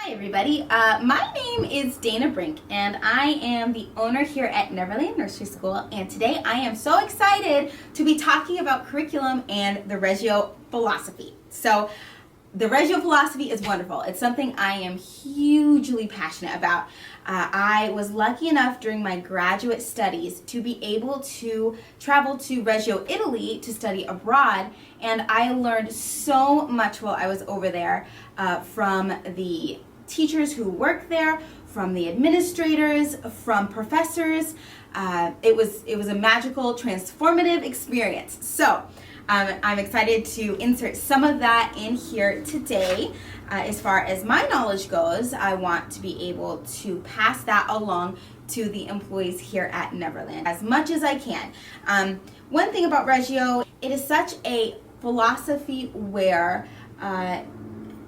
Hi everybody, my name is Dana Brink and I am the owner here at Neverland Nursery School, and today I am so excited to be talking about curriculum and the Reggio philosophy. So the Reggio philosophy is wonderful. It's something I am hugely passionate about. I was lucky enough during my graduate studies to be able to travel to Reggio, Italy to study abroad, and I learned so much while I was over there from the teachers who work there, from the administrators, from professors. It was a magical, transformative experience. So I'm excited to insert some of that in here today. As far as my knowledge goes, I want to be able to pass that along to the employees here at Neverland as much as I can. One thing about Reggio, it is such a philosophy where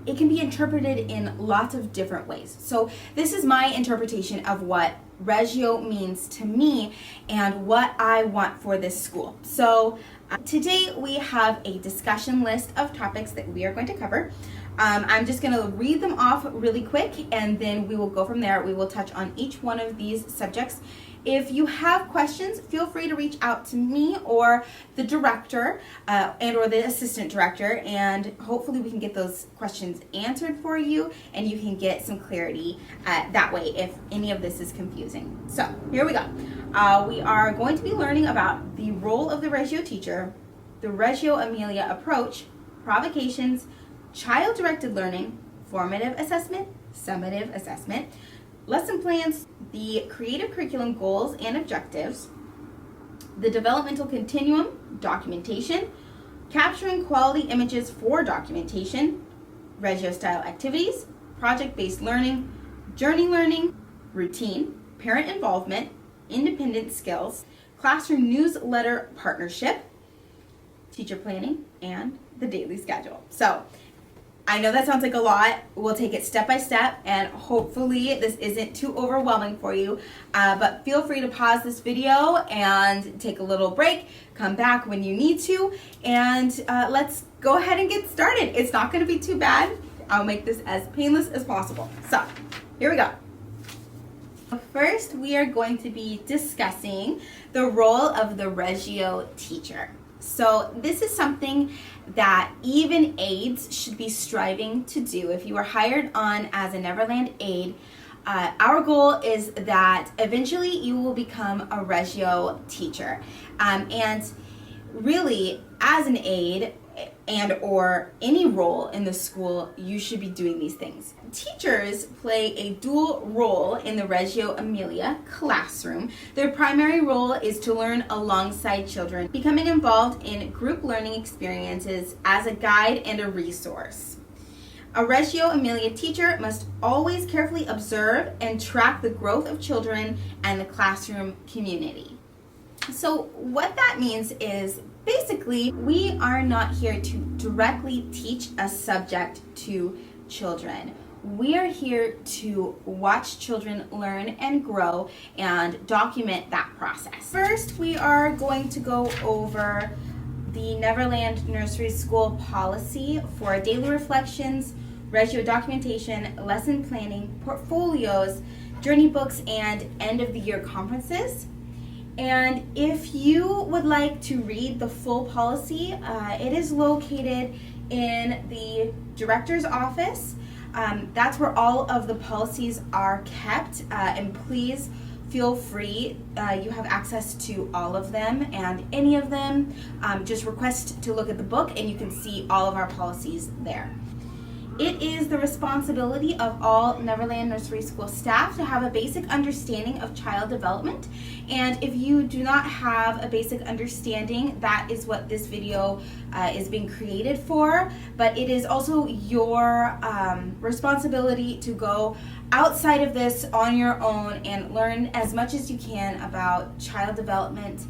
it can be interpreted in lots of different ways. So this is my interpretation of what Reggio means to me and what I want for this school. So today we have a discussion list of topics that we are going to cover. I'm just going to read them off really quick and then we will go from there. We will touch on each one of these subjects. If you have questions, feel free to reach out to me or the director and or the assistant director, and hopefully we can get those questions answered for you and you can get some clarity that way if any of this is confusing. So here we go. We are going to be learning about the role of the Reggio teacher, the Reggio Emilia approach, provocations, child-directed learning, formative assessment, summative assessment, lesson plans, the creative curriculum goals and objectives, the developmental continuum, documentation, capturing quality images for documentation, Reggio style activities, project-based learning, journey learning, routine, parent involvement, independent skills, classroom newsletter partnership, teacher planning, and the daily schedule. So I know that sounds like a lot. We'll take it step by step and hopefully this isn't too overwhelming for you, but feel free to pause this video and take a little break, come back when you need to, and let's go ahead and get started. It's not going to be too bad. I'll make this as painless as possible. So here we go. First, we are going to be discussing the role of the Reggio teacher. So this is something that even aides should be striving to do. If you are hired on as a Neverland aide, our goal is that eventually you will become a Reggio teacher. And really, as an aide and or any role in the school, you should be doing these things. Teachers play a dual role in the Reggio Emilia classroom. Their primary role is to learn alongside children, becoming involved in group learning experiences as a guide and a resource. A Reggio Emilia teacher must always carefully observe and track the growth of children and the classroom community. So what that means is basically we are not here to directly teach a subject to children. We are here to watch children learn and grow and document that process. First, we are going to go over the Neverland Nursery School policy for daily reflections, Reggio documentation, lesson planning, portfolios, journey books, and end of the year conferences. And if you would like to read the full policy, it is located in the director's office. That's where all of the policies are kept, and please feel free. You have access to all of them, and any of them, just request to look at the book and you can see all of our policies there. It is the responsibility of all Neverland Nursery School staff to have a basic understanding of child development. And if you do not have a basic understanding, that is what this video is being created for. But it is also your responsibility to go outside of this on your own and learn as much as you can about child development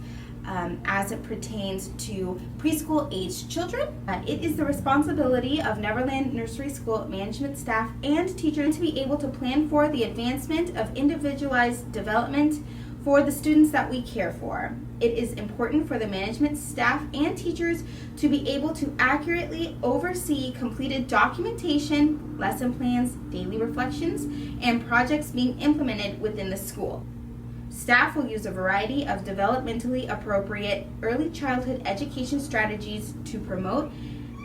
as it pertains to preschool-aged children. It is the responsibility of Neverland Nursery School management staff and teachers to be able to plan for the advancement of individualized development for the students that we care for. it is important for the management staff and teachers to be able to accurately oversee completed documentation, lesson plans, daily reflections, and projects being implemented within the school. Staff will use a variety of developmentally appropriate early childhood education strategies to promote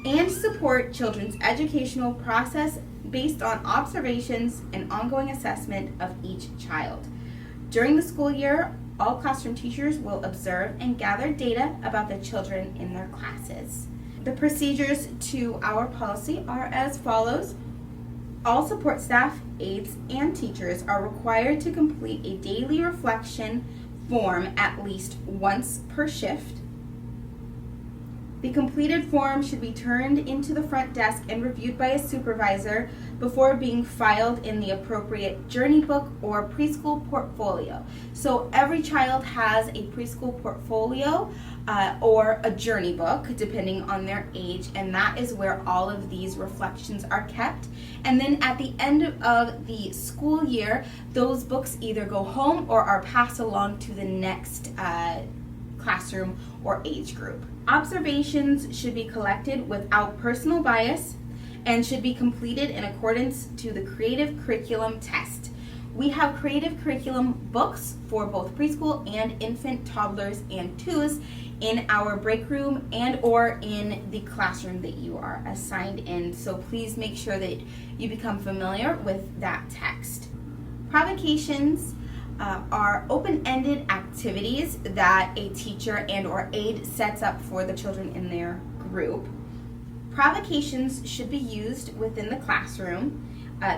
and support children's educational process based on observations and ongoing assessment of each child. During the school year, all classroom teachers will observe and gather data about the children in their classes. The procedures to our policy are as follows. All support staff, aides, and teachers are required to complete a daily reflection form at least once per shift. The completed form should be turned into the front desk and reviewed by a supervisor before being filed in the appropriate journey book or preschool portfolio. So every child has a preschool portfolio or a journey book, depending on their age, and that is where all of these reflections are kept. And then at the end of the school year, those books either go home or are passed along to the next classroom or age group. Observations should be collected without personal bias and should be completed in accordance to the Creative Curriculum test. We have Creative Curriculum books for both preschool and infant, toddlers, and twos in our break room and or in the classroom that you are assigned in. So please make sure that you become familiar with that text. Provocations are open-ended activities that a teacher and or aide sets up for the children in their group. Provocations should be used within the classroom.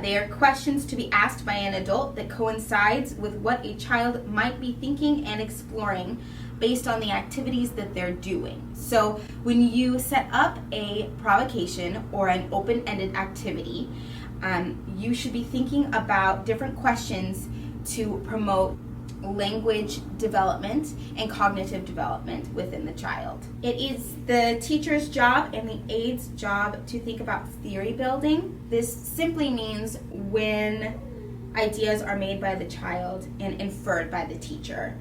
They are questions to be asked by an adult that coincides with what a child might be thinking and exploring based on the activities that they're doing. So when you set up a provocation or an open-ended activity, you should be thinking about different questions to promote language development and cognitive development within the child. It is the teacher's job and the aide's job to think about theory building. This simply means when ideas are made by the child and inferred by the teacher.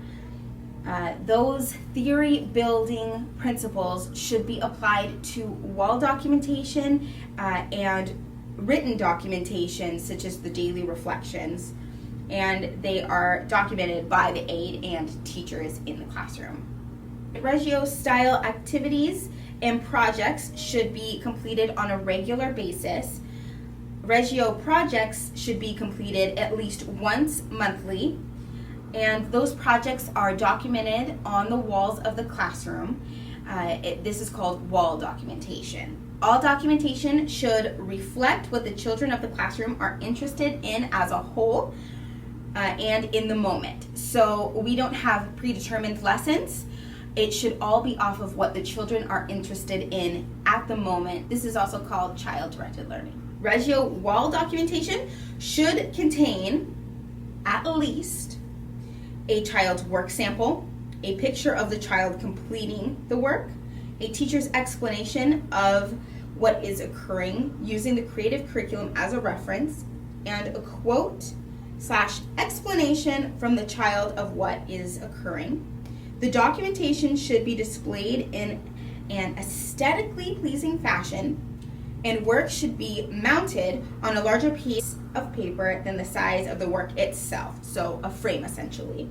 Those theory building principles should be applied to wall documentation and written documentation, such as the daily reflections, and they are documented by the aide and teachers in the classroom. Reggio style activities and projects should be completed on a regular basis. Reggio projects should be completed at least once monthly, and those projects are documented on the walls of the classroom. This is called wall documentation. All documentation should reflect what the children of the classroom are interested in as a whole and in the moment. So we don't have predetermined lessons. It should all be off of what the children are interested in at the moment. This is also called child-directed learning. Reggio wall documentation should contain at least a child's work sample, a picture of the child completing the work, a teacher's explanation of what is occurring using the Creative Curriculum as a reference, and a quote/explanation from the child of what is occurring. The documentation should be displayed in an aesthetically pleasing fashion, and work should be mounted on a larger piece of paper than the size of the work itself, so a frame essentially.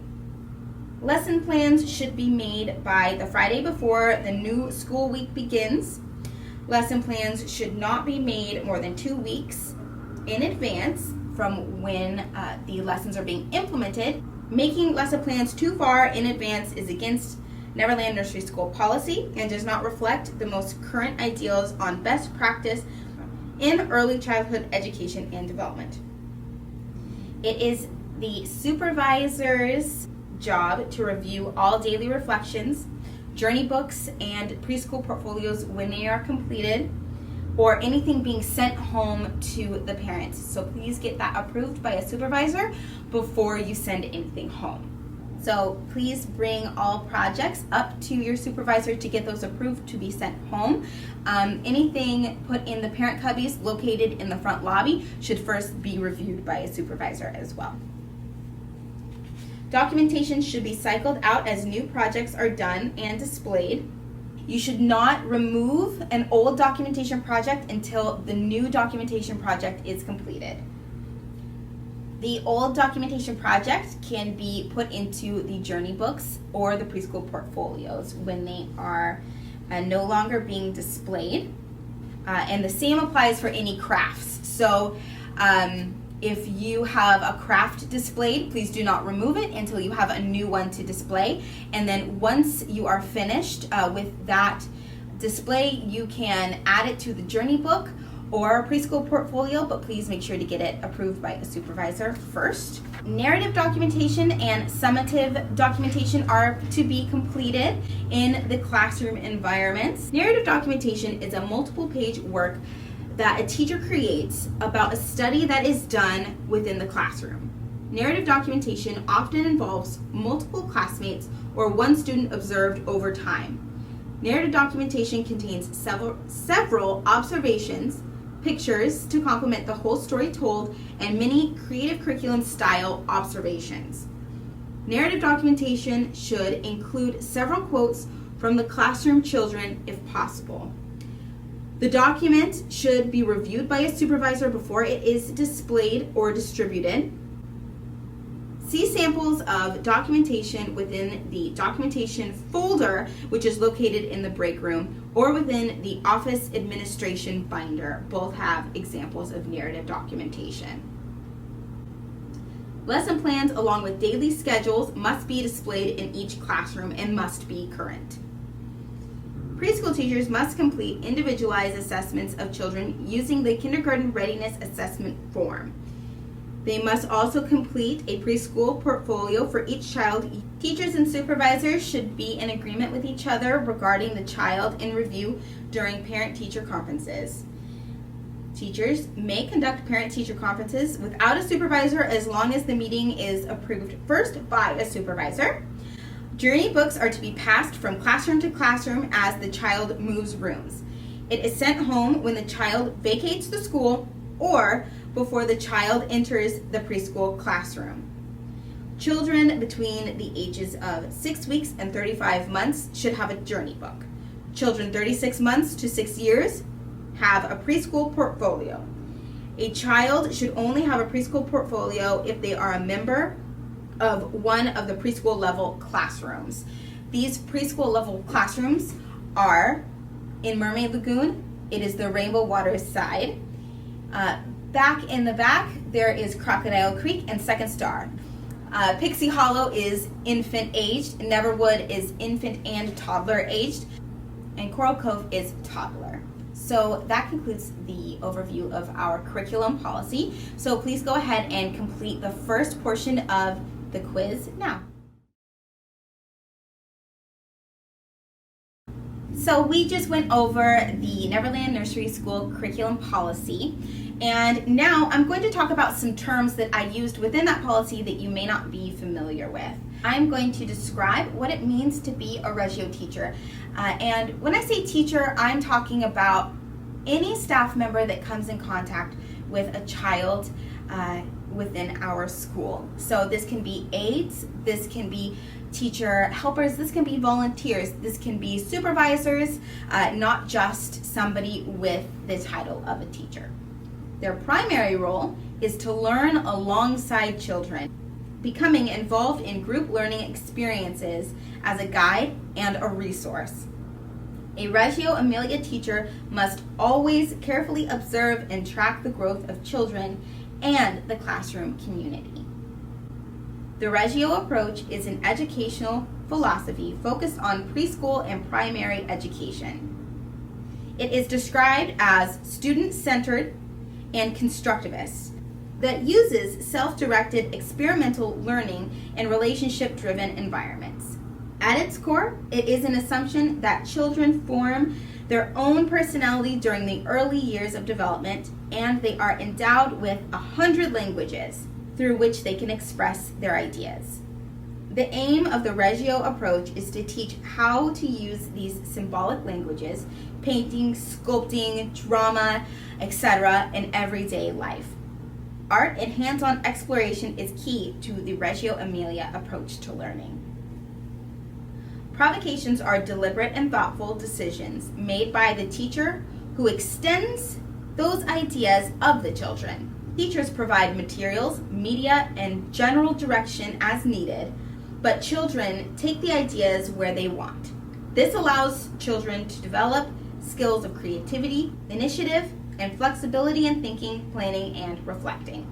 Lesson plans should be made by the Friday before the new school week begins. Lesson plans should not be made more than 2 weeks in advance from when the lessons are being implemented. Making lesson plans too far in advance is against Neverland Nursery School policy and does not reflect the most current ideals on best practice in early childhood education and development. It is the supervisor's job to review all daily reflections, journey books, and preschool portfolios when they are completed, or anything being sent home to the parents. So please get that approved by a supervisor before you send anything home. So please bring all projects up to your supervisor to get those approved to be sent home. Anything put in the parent cubbies located in the front lobby should first be reviewed by a supervisor as well. Documentation should be cycled out as new projects are done and displayed. You should not remove an old documentation project until the new documentation project is completed. The old documentation project can be put into the journey books or the preschool portfolios when they are no longer being displayed. And the same applies for any crafts. So if you have a craft displayed, please do not remove it until you have a new one to display. And then once you are finished with that display, you can add it to the journey book or preschool portfolio, but please make sure to get it approved by a supervisor first. Narrative documentation and summative documentation are to be completed in the classroom environments. Narrative documentation is a multiple-page work that a teacher creates about a study that is done within the classroom. Narrative documentation often involves multiple classmates or one student observed over time. Narrative documentation contains several observations, pictures to complement the whole story told, and many creative curriculum style observations. Narrative documentation should include several quotes from the classroom children if possible. The document should be reviewed by a supervisor before it is displayed or distributed. See samples of documentation within the documentation folder, which is located in the break room, or within the office administration binder. Both have examples of narrative documentation. Lesson plans along with daily schedules must be displayed in each classroom and must be current. Preschool teachers must complete individualized assessments of children using the Kindergarten Readiness Assessment Form. They must also complete a preschool portfolio for each child. Teachers and supervisors should be in agreement with each other regarding the child in review during parent-teacher conferences. Teachers may conduct parent-teacher conferences without a supervisor as long as the meeting is approved first by a supervisor. Journey books are to be passed from classroom to classroom as the child moves rooms. It is sent home when the child vacates the school or before the child enters the preschool classroom. Children between the ages of 6 weeks and 35 months should have a journey book. Children 36 months to 6 years have a preschool portfolio. A child should only have a preschool portfolio if they are a member of one of the preschool level classrooms. These preschool level classrooms are in Mermaid Lagoon. It is the Rainbow Waters side. Back in the back, there is Crocodile Creek and Second Star. Pixie Hollow is infant aged. Neverwood is infant and toddler aged. And Coral Cove is toddler. So that concludes the overview of our curriculum policy. So please go ahead and complete the first portion of the quiz now. So we just went over the Neverland Nursery School curriculum policy, and now I'm going to talk about some terms that I used within that policy that you may not be familiar with. I'm going to describe what it means to be a Reggio teacher. And when I say teacher, I'm talking about any staff member that comes in contact with a child within our school. So this can be aides, this can be teacher helpers, this can be volunteers, this can be supervisors, not just somebody with the title of a teacher. Their primary role is to learn alongside children, becoming involved in group learning experiences as a guide and a resource. A Reggio Emilia teacher must always carefully observe and track the growth of children and the classroom community. The Reggio approach is an educational philosophy focused on preschool and primary education. It is described as student-centered and constructivist that uses self-directed experimental learning in relationship-driven environments. At its core, it is an assumption that children form their own personality during the early years of development, and they are endowed with 100 languages through which they can express their ideas. The aim of the Reggio approach is to teach how to use these symbolic languages, painting, sculpting, drama, etc., in everyday life. Art and hands-on exploration is key to the Reggio Emilia approach to learning. Provocations are deliberate and thoughtful decisions made by the teacher who extends those ideas of the children. Teachers provide materials, media, and general direction as needed, but children take the ideas where they want. This allows children to develop skills of creativity, initiative, and flexibility in thinking, planning, and reflecting.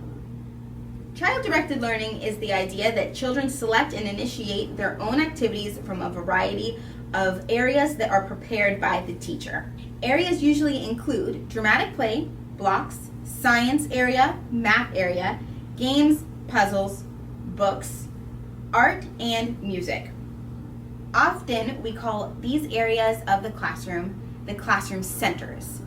Child-directed learning is the idea that children select and initiate their own activities from a variety of areas that are prepared by the teacher. Areas usually include dramatic play, blocks, science area, math area, games, puzzles, books, art, and music. Often we call these areas of the classroom centers.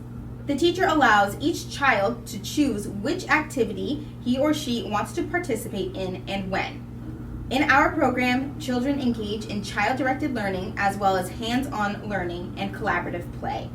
The teacher allows each child to choose which activity he or she wants to participate in and when. In our program, children engage in child-directed learning as well as hands-on learning and collaborative play.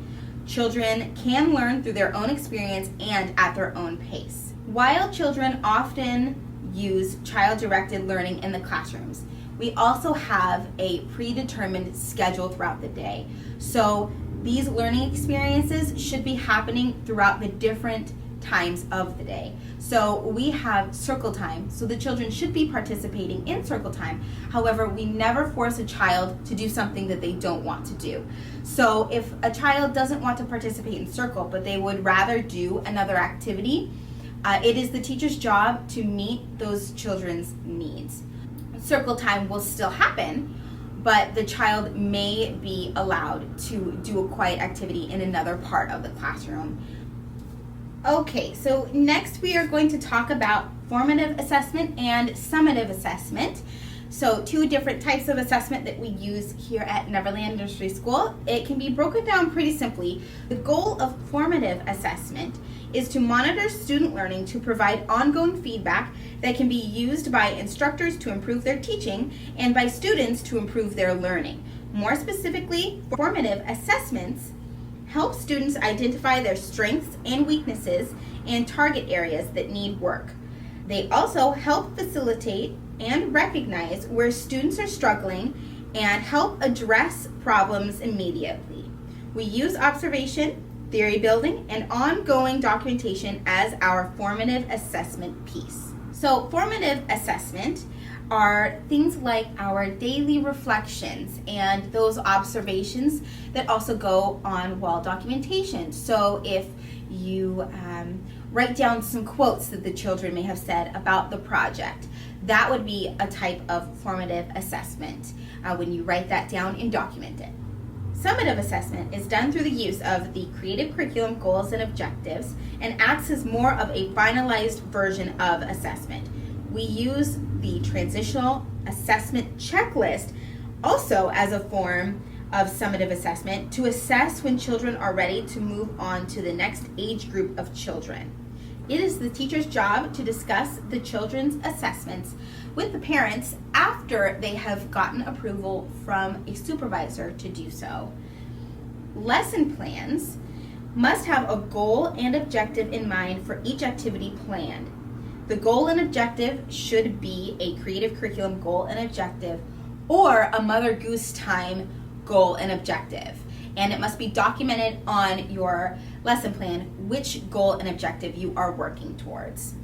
Children can learn through their own experience and at their own pace. While children often use child-directed learning in the classrooms, we also have a predetermined schedule throughout the day. So these learning experiences should be happening throughout the different times of the day. So we have circle time, so the children should be participating in circle time. However, we never force a child to do something that they don't want to do. So if a child doesn't want to participate in circle, but they would rather do another activity, it is the teacher's job to meet those children's needs. Circle time will still happen, but the child may be allowed to do a quiet activity in another part of the classroom. Okay, so next we are going to talk about formative assessment and summative assessment. So two different types of assessment that we use here at Neverland Nursery School. It can be broken down pretty simply. The goal of formative assessment is to monitor student learning to provide ongoing feedback that can be used by instructors to improve their teaching and by students to improve their learning. More specifically, formative assessments help students identify their strengths and weaknesses and target areas that need work. They also help facilitate and recognize where students are struggling and help address problems immediately. We use observation, theory building, and ongoing documentation as our formative assessment piece. So formative assessment are things like our daily reflections and those observations that also go on wall documentation. So if you write down some quotes that the children may have said about the project, that would be a type of formative assessment when you write that down and document it. Summative assessment is done through the use of the creative curriculum goals and objectives and acts as more of a finalized version of assessment. We use the transitional assessment checklist also as a form of summative assessment to assess when children are ready to move on to the next age group of children. It is the teacher's job to discuss the children's assessments with the parents after they have gotten approval from a supervisor to do so. Lesson plans must have a goal and objective in mind for each activity planned. The goal and objective should be a creative curriculum goal and objective or a Mother Goose Time goal and objective. And it must be documented on your lesson plan which goal and objective you are working towards.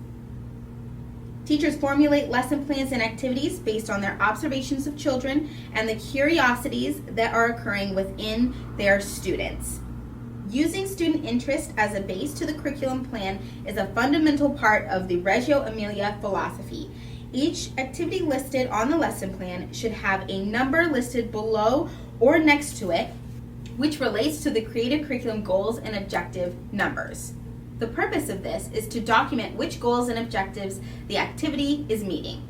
Teachers formulate lesson plans and activities based on their observations of children and the curiosities that are occurring within their students. Using student interest as a base to the curriculum plan is a fundamental part of the Reggio Emilia philosophy. Each activity listed on the lesson plan should have a number listed below or next to it, which relates to the creative curriculum goals and objective numbers. The purpose of this is to document which goals and objectives the activity is meeting.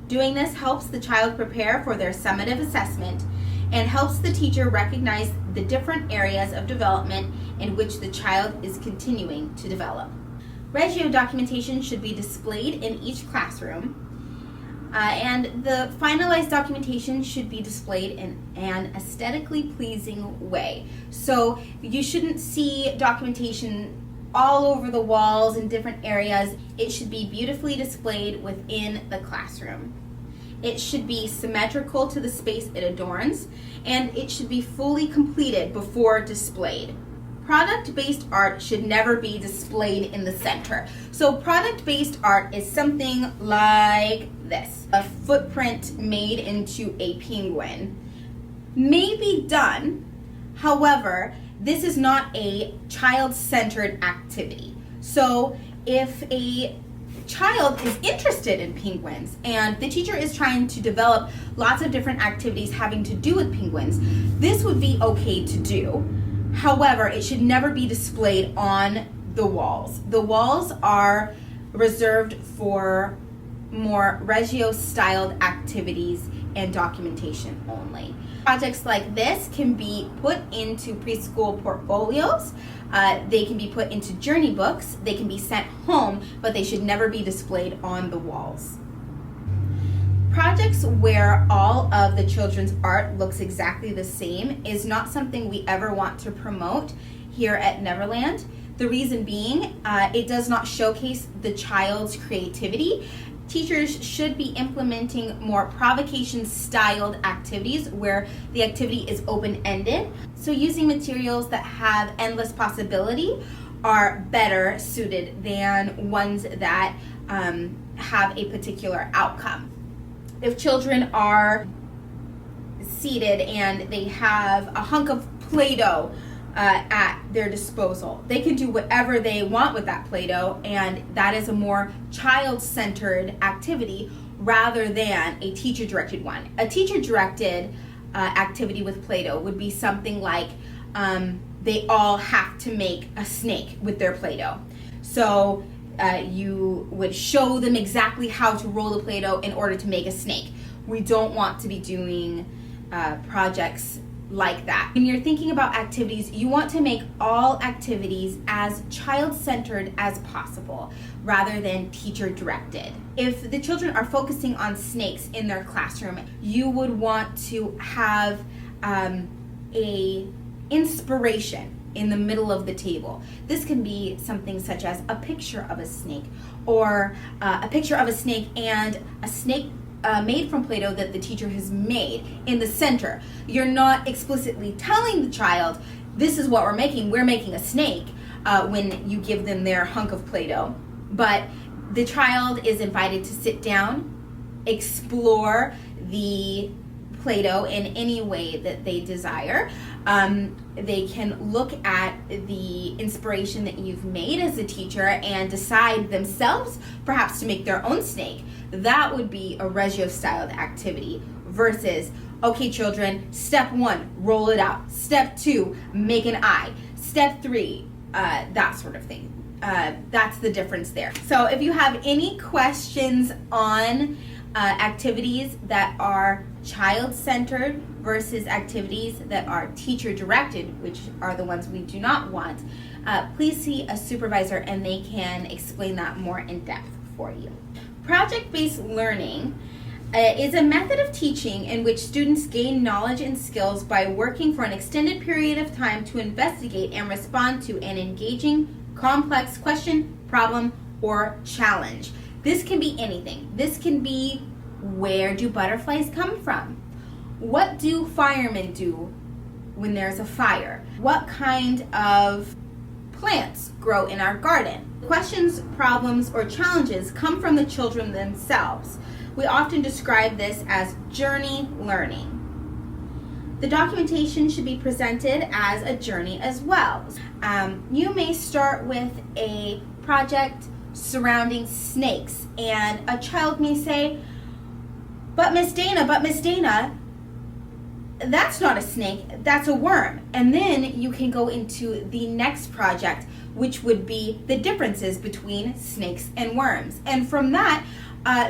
Doing this helps the child prepare for their summative assessment and helps the teacher recognize the different areas of development in which the child is continuing to develop. Reggio documentation should be displayed in each classroom, and the finalized documentation should be displayed in an aesthetically pleasing way. So you shouldn't see documentation all over the walls in different areas. It should be beautifully displayed within the classroom. It should be symmetrical to the space it adorns, and it should be fully completed before displayed. Product-based art should never be displayed in the center. So product-based art is something like this. A footprint made into a penguin may be done. However, this is not a child-centered activity. So if a child is interested in penguins and the teacher is trying to develop lots of different activities having to do with penguins, this would be okay to do. However, it should never be displayed on the walls. The walls are reserved for more Reggio-styled activities and documentation only. Projects like this can be put into preschool portfolios. They can be put into journey books. They can be sent home, but they should never be displayed on the walls. Projects where all of the children's art looks exactly the same is not something we ever want to promote here at Neverland. The reason being, it does not showcase the child's creativity. Teachers should be implementing more provocation-styled activities where the activity is open-ended. So using materials that have endless possibility are better suited than ones that have a particular outcome. If children are seated and they have a hunk of Play-Doh at their disposal, they can do whatever they want with that Play-Doh, and that is a more child-centered activity rather than a teacher-directed one. A teacher-directed activity with Play-Doh would be something like they all have to make a snake with their Play-Doh. So you would show them exactly how to roll the Play-Doh in order to make a snake. We don't want to be doing projects like that. When you're thinking about activities, you want to make all activities as child-centered as possible rather than teacher-directed. If the children are focusing on snakes in their classroom, you would want to have a inspiration in the middle of the table. This can be something such as a picture of a snake, or a picture of a snake and a snake made from Play-Doh that the teacher has made in the center. You're not explicitly telling the child, this is what we're making a snake, when you give them their hunk of Play-Doh. But the child is invited to sit down, explore the Play-Doh in any way that they desire. They can look at the inspiration that you've made as a teacher and decide themselves perhaps to make their own snake. That would be a Reggio-styled activity versus, okay children, step 1, roll it out. Step 2, make an eye. Step 3, that sort of thing. That's the difference there. So if you have any questions on activities that are child-centered versus activities that are teacher-directed, which are the ones we do not want, please see a supervisor and they can explain that more in depth for you. Project-based learning is a method of teaching in which students gain knowledge and skills by working for an extended period of time to investigate and respond to an engaging, complex question, problem, or challenge. This can be anything. This can be, where do butterflies come from? What do firemen do when there's a fire? What kind of plants grow in our garden? Questions, problems, or challenges come from the children themselves. We often describe this as journey learning. The documentation should be presented as a journey as well. You may start with a project surrounding snakes, and a child may say, but Miss Dana, that's not a snake, that's a worm. And then you can go into the next project, which would be the differences between snakes and worms. And from that,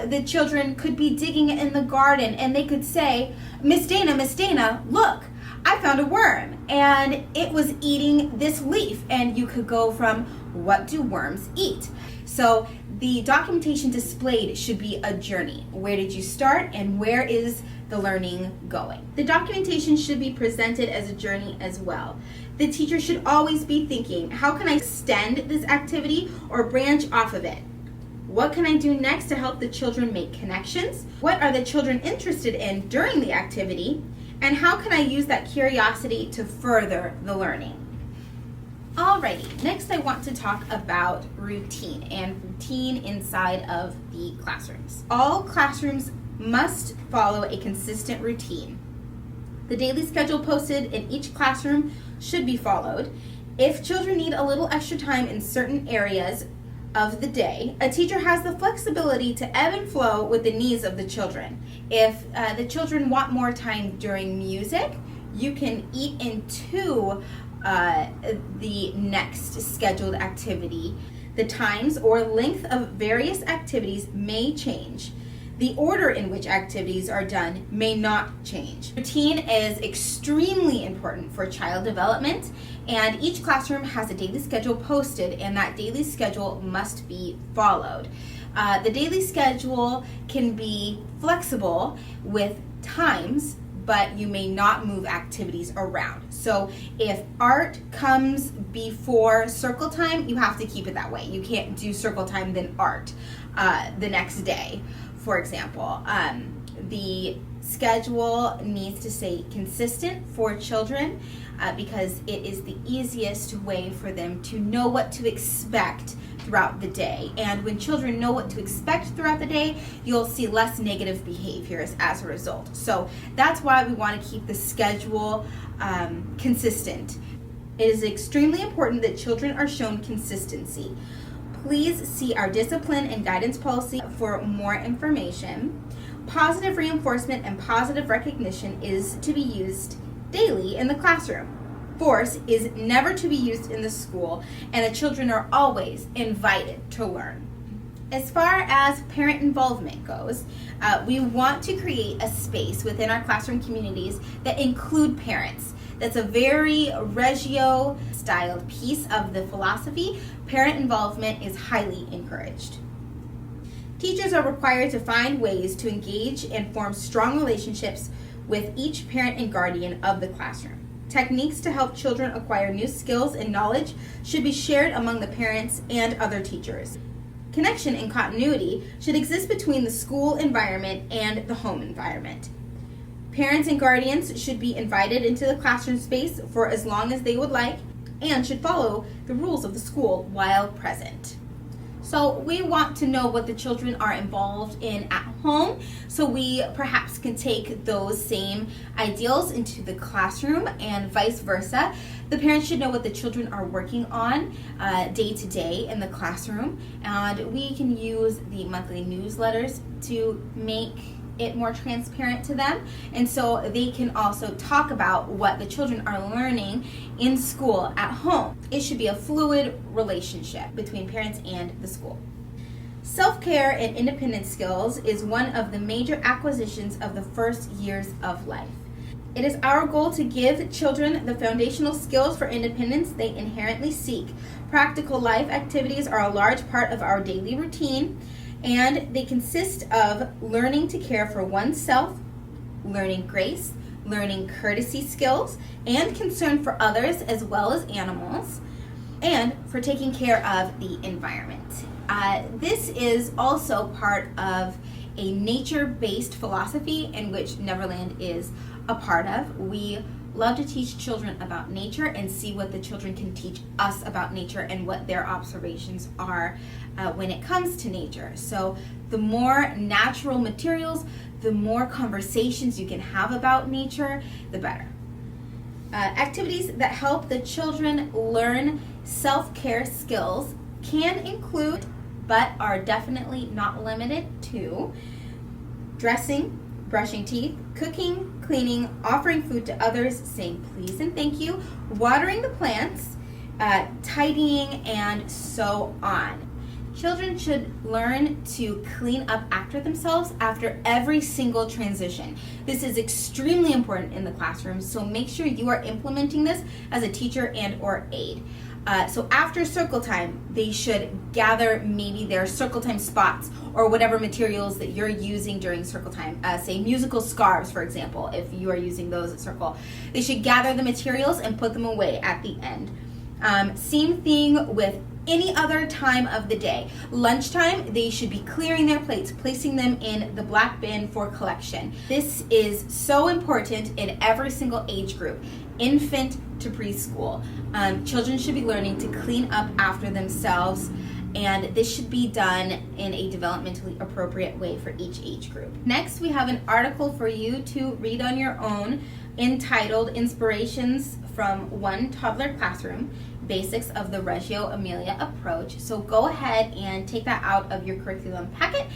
the children could be digging in the garden and they could say, Miss Dana, look, I found a worm and it was eating this leaf. And you could go from, what do worms eat? So the documentation displayed should be a journey. Where did you start and where is the learning going. The documentation should be presented as a journey as well. The teacher should always be thinking, how can I extend this activity or branch off of it? What can I do next to help the children make connections? What are the children interested in during the activity? And how can I use that curiosity to further the learning? Alrighty, next I want to talk about routine and routine inside of the classrooms. All classrooms must follow a consistent routine. The daily schedule posted in each classroom should be followed. If children need a little extra time in certain areas of the day, a teacher has the flexibility to ebb and flow with the needs of the children. If the children want more time during music, you can eat into the next scheduled activity. The times or length of various activities may change. The order in which activities are done may not change. Routine is extremely important for child development, and each classroom has a daily schedule posted, and that daily schedule must be followed. The daily schedule can be flexible with times, but you may not move activities around. So if art comes before circle time, you have to keep it that way. You can't do circle time then art the next day, for example. The schedule needs to stay consistent for children because it is the easiest way for them to know what to expect throughout the day. And when children know what to expect throughout the day, you'll see less negative behaviors as a result. So that's why we want to keep the schedule consistent. It is extremely important that children are shown consistency. Please see our discipline and guidance policy for more information. Positive reinforcement and positive recognition is to be used daily in the classroom. Force is never to be used in the school, and the children are always invited to learn. As far as parent involvement goes, we want to create a space within our classroom communities that include parents. That's a very Reggio-styled piece of the philosophy. Parent involvement is highly encouraged. Teachers are required to find ways to engage and form strong relationships with each parent and guardian of the classroom. Techniques to help children acquire new skills and knowledge should be shared among the parents and other teachers. Connection and continuity should exist between the school environment and the home environment. Parents and guardians should be invited into the classroom space for as long as they would like and should follow the rules of the school while present. So we want to know what the children are involved in at home, so we perhaps can take those same ideals into the classroom and vice versa. The parents should know what the children are working on day to day in the classroom, and we can use the monthly newsletters to make it more transparent to them, and so they can also talk about what the children are learning in school at home. It should be a fluid relationship between parents and the school. Self-care and independence skills is one of the major acquisitions of the first years of life. It is our goal to give children the foundational skills for independence they inherently seek. Practical life activities are a large part of our daily routine, and they consist of learning to care for oneself, learning grace, learning courtesy skills, and concern for others as well as animals, and for taking care of the environment. This is also part of a nature-based philosophy in which Neverland is a part of. We love to teach children about nature and see what the children can teach us about nature and what their observations are when it comes to nature. So the more natural materials, the more conversations you can have about nature, the better. Activities that help the children learn self-care skills can include, but are definitely not limited to, dressing, brushing teeth, cooking, cleaning, offering food to others, saying please and thank you, watering the plants, tidying, and so on. Children should learn to clean up after themselves after every single transition. This is extremely important in the classroom, so make sure you are implementing this as a teacher and or aide. So after circle time, they should gather maybe their circle time spots or whatever materials that you're using during circle time. Say musical scarves, for example, if you are using those at circle. They should gather the materials and put them away at the end. Same thing with any other time of the day. Lunchtime, they should be clearing their plates, placing them in the black bin for collection. This is so important in every single age group, infant to preschool. Children should be learning to clean up after themselves, and this should be done in a developmentally appropriate way for each age group. Next, we have an article for you to read on your own entitled Inspirations from One Toddler Classroom, Basics of the Reggio Emilia Approach. So go ahead and take that out of your curriculum packet,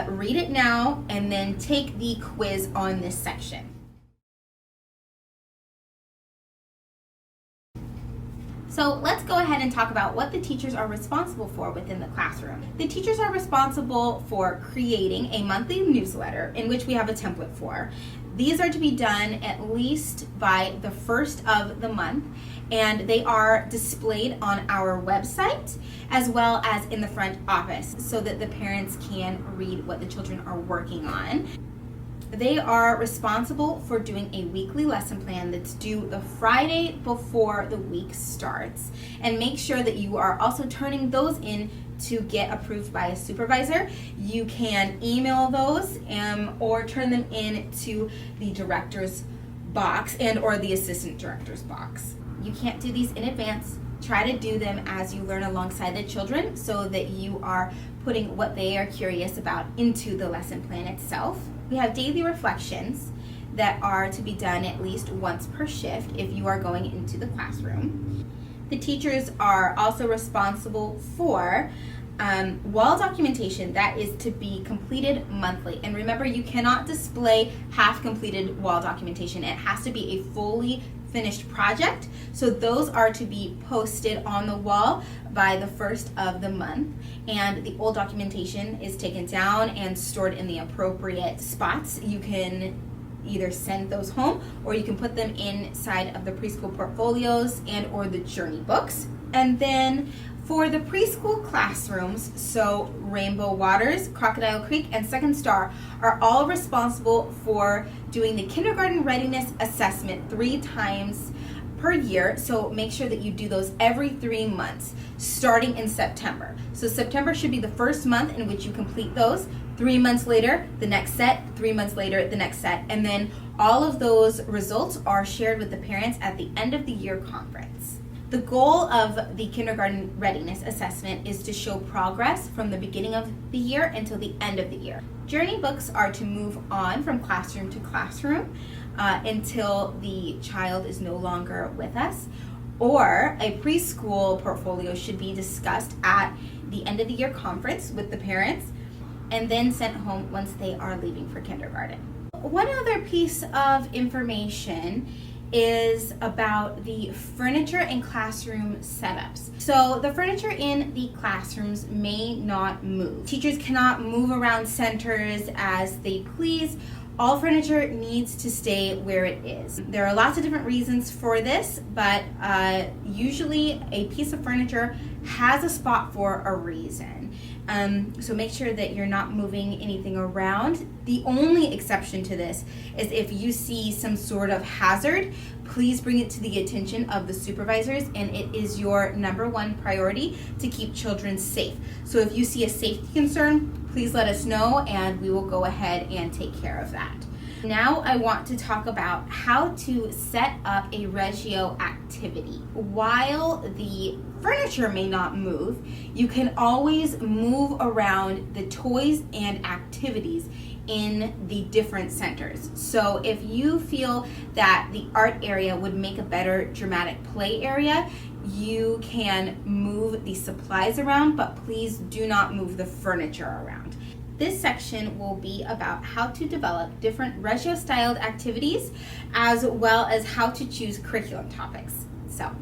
read it now, and then take the quiz on this section. So let's go ahead and talk about what the teachers are responsible for within the classroom. The teachers are responsible for creating a monthly newsletter in which we have a template for. These are to be done at least by the first of the month, and they are displayed on our website as well as in the front office so that the parents can read what the children are working on. They are responsible for doing a weekly lesson plan that's due the Friday before the week starts, and make sure that you are also turning those in to get approved by a supervisor. You can email those or turn them in to the director's box and or the assistant director's box. You can't do these in advance. Try to do them as you learn alongside the children so that you are putting what they are curious about into the lesson plan itself. We have daily reflections that are to be done at least once per shift if you are going into the classroom. The teachers are also responsible for wall documentation that is to be completed monthly. And remember, you cannot display half-completed wall documentation. It has to be a fully finished project. So those are to be posted on the wall by the first of the month, and the old documentation is taken down and stored in the appropriate spots. You can either send those home or you can put them inside of the preschool portfolios and or the journey books. And then for the preschool classrooms, so Rainbow Waters, Crocodile Creek, and Second Star are all responsible for doing the kindergarten readiness assessment 3 times per year. So make sure that you do those every 3 months, starting in September. So September should be the first month in which you complete those. 3 months later, the next set, 3 months later, the next set. And then all of those results are shared with the parents at the end of the year conference. The goal of the kindergarten readiness assessment is to show progress from the beginning of the year until the end of the year. Journey books are to move on from classroom to classroom until the child is no longer with us, or a preschool portfolio should be discussed at the end of the year conference with the parents and then sent home once they are leaving for kindergarten. One other piece of information is about the furniture and classroom setups. So the furniture in the classrooms may not move. Teachers cannot move around centers as they please. All furniture needs to stay where it is. There are lots of different reasons for this, but usually a piece of furniture has a spot for a reason. So make sure that you're not moving anything around. The only exception to this is if you see some sort of hazard, please bring it to the attention of the supervisors, and it is your #1 priority to keep children safe. So if you see a safety concern, please let us know and we will go ahead and take care of that. Now I want to talk about how to set up a Reggio activity. While the furniture may not move, you can always move around the toys and activities in the different centers. So if you feel that the art area would make a better dramatic play area, you can move the supplies around, but please do not move the furniture around. This section will be about how to develop different Reggio-styled activities, as well as how to choose curriculum topics. So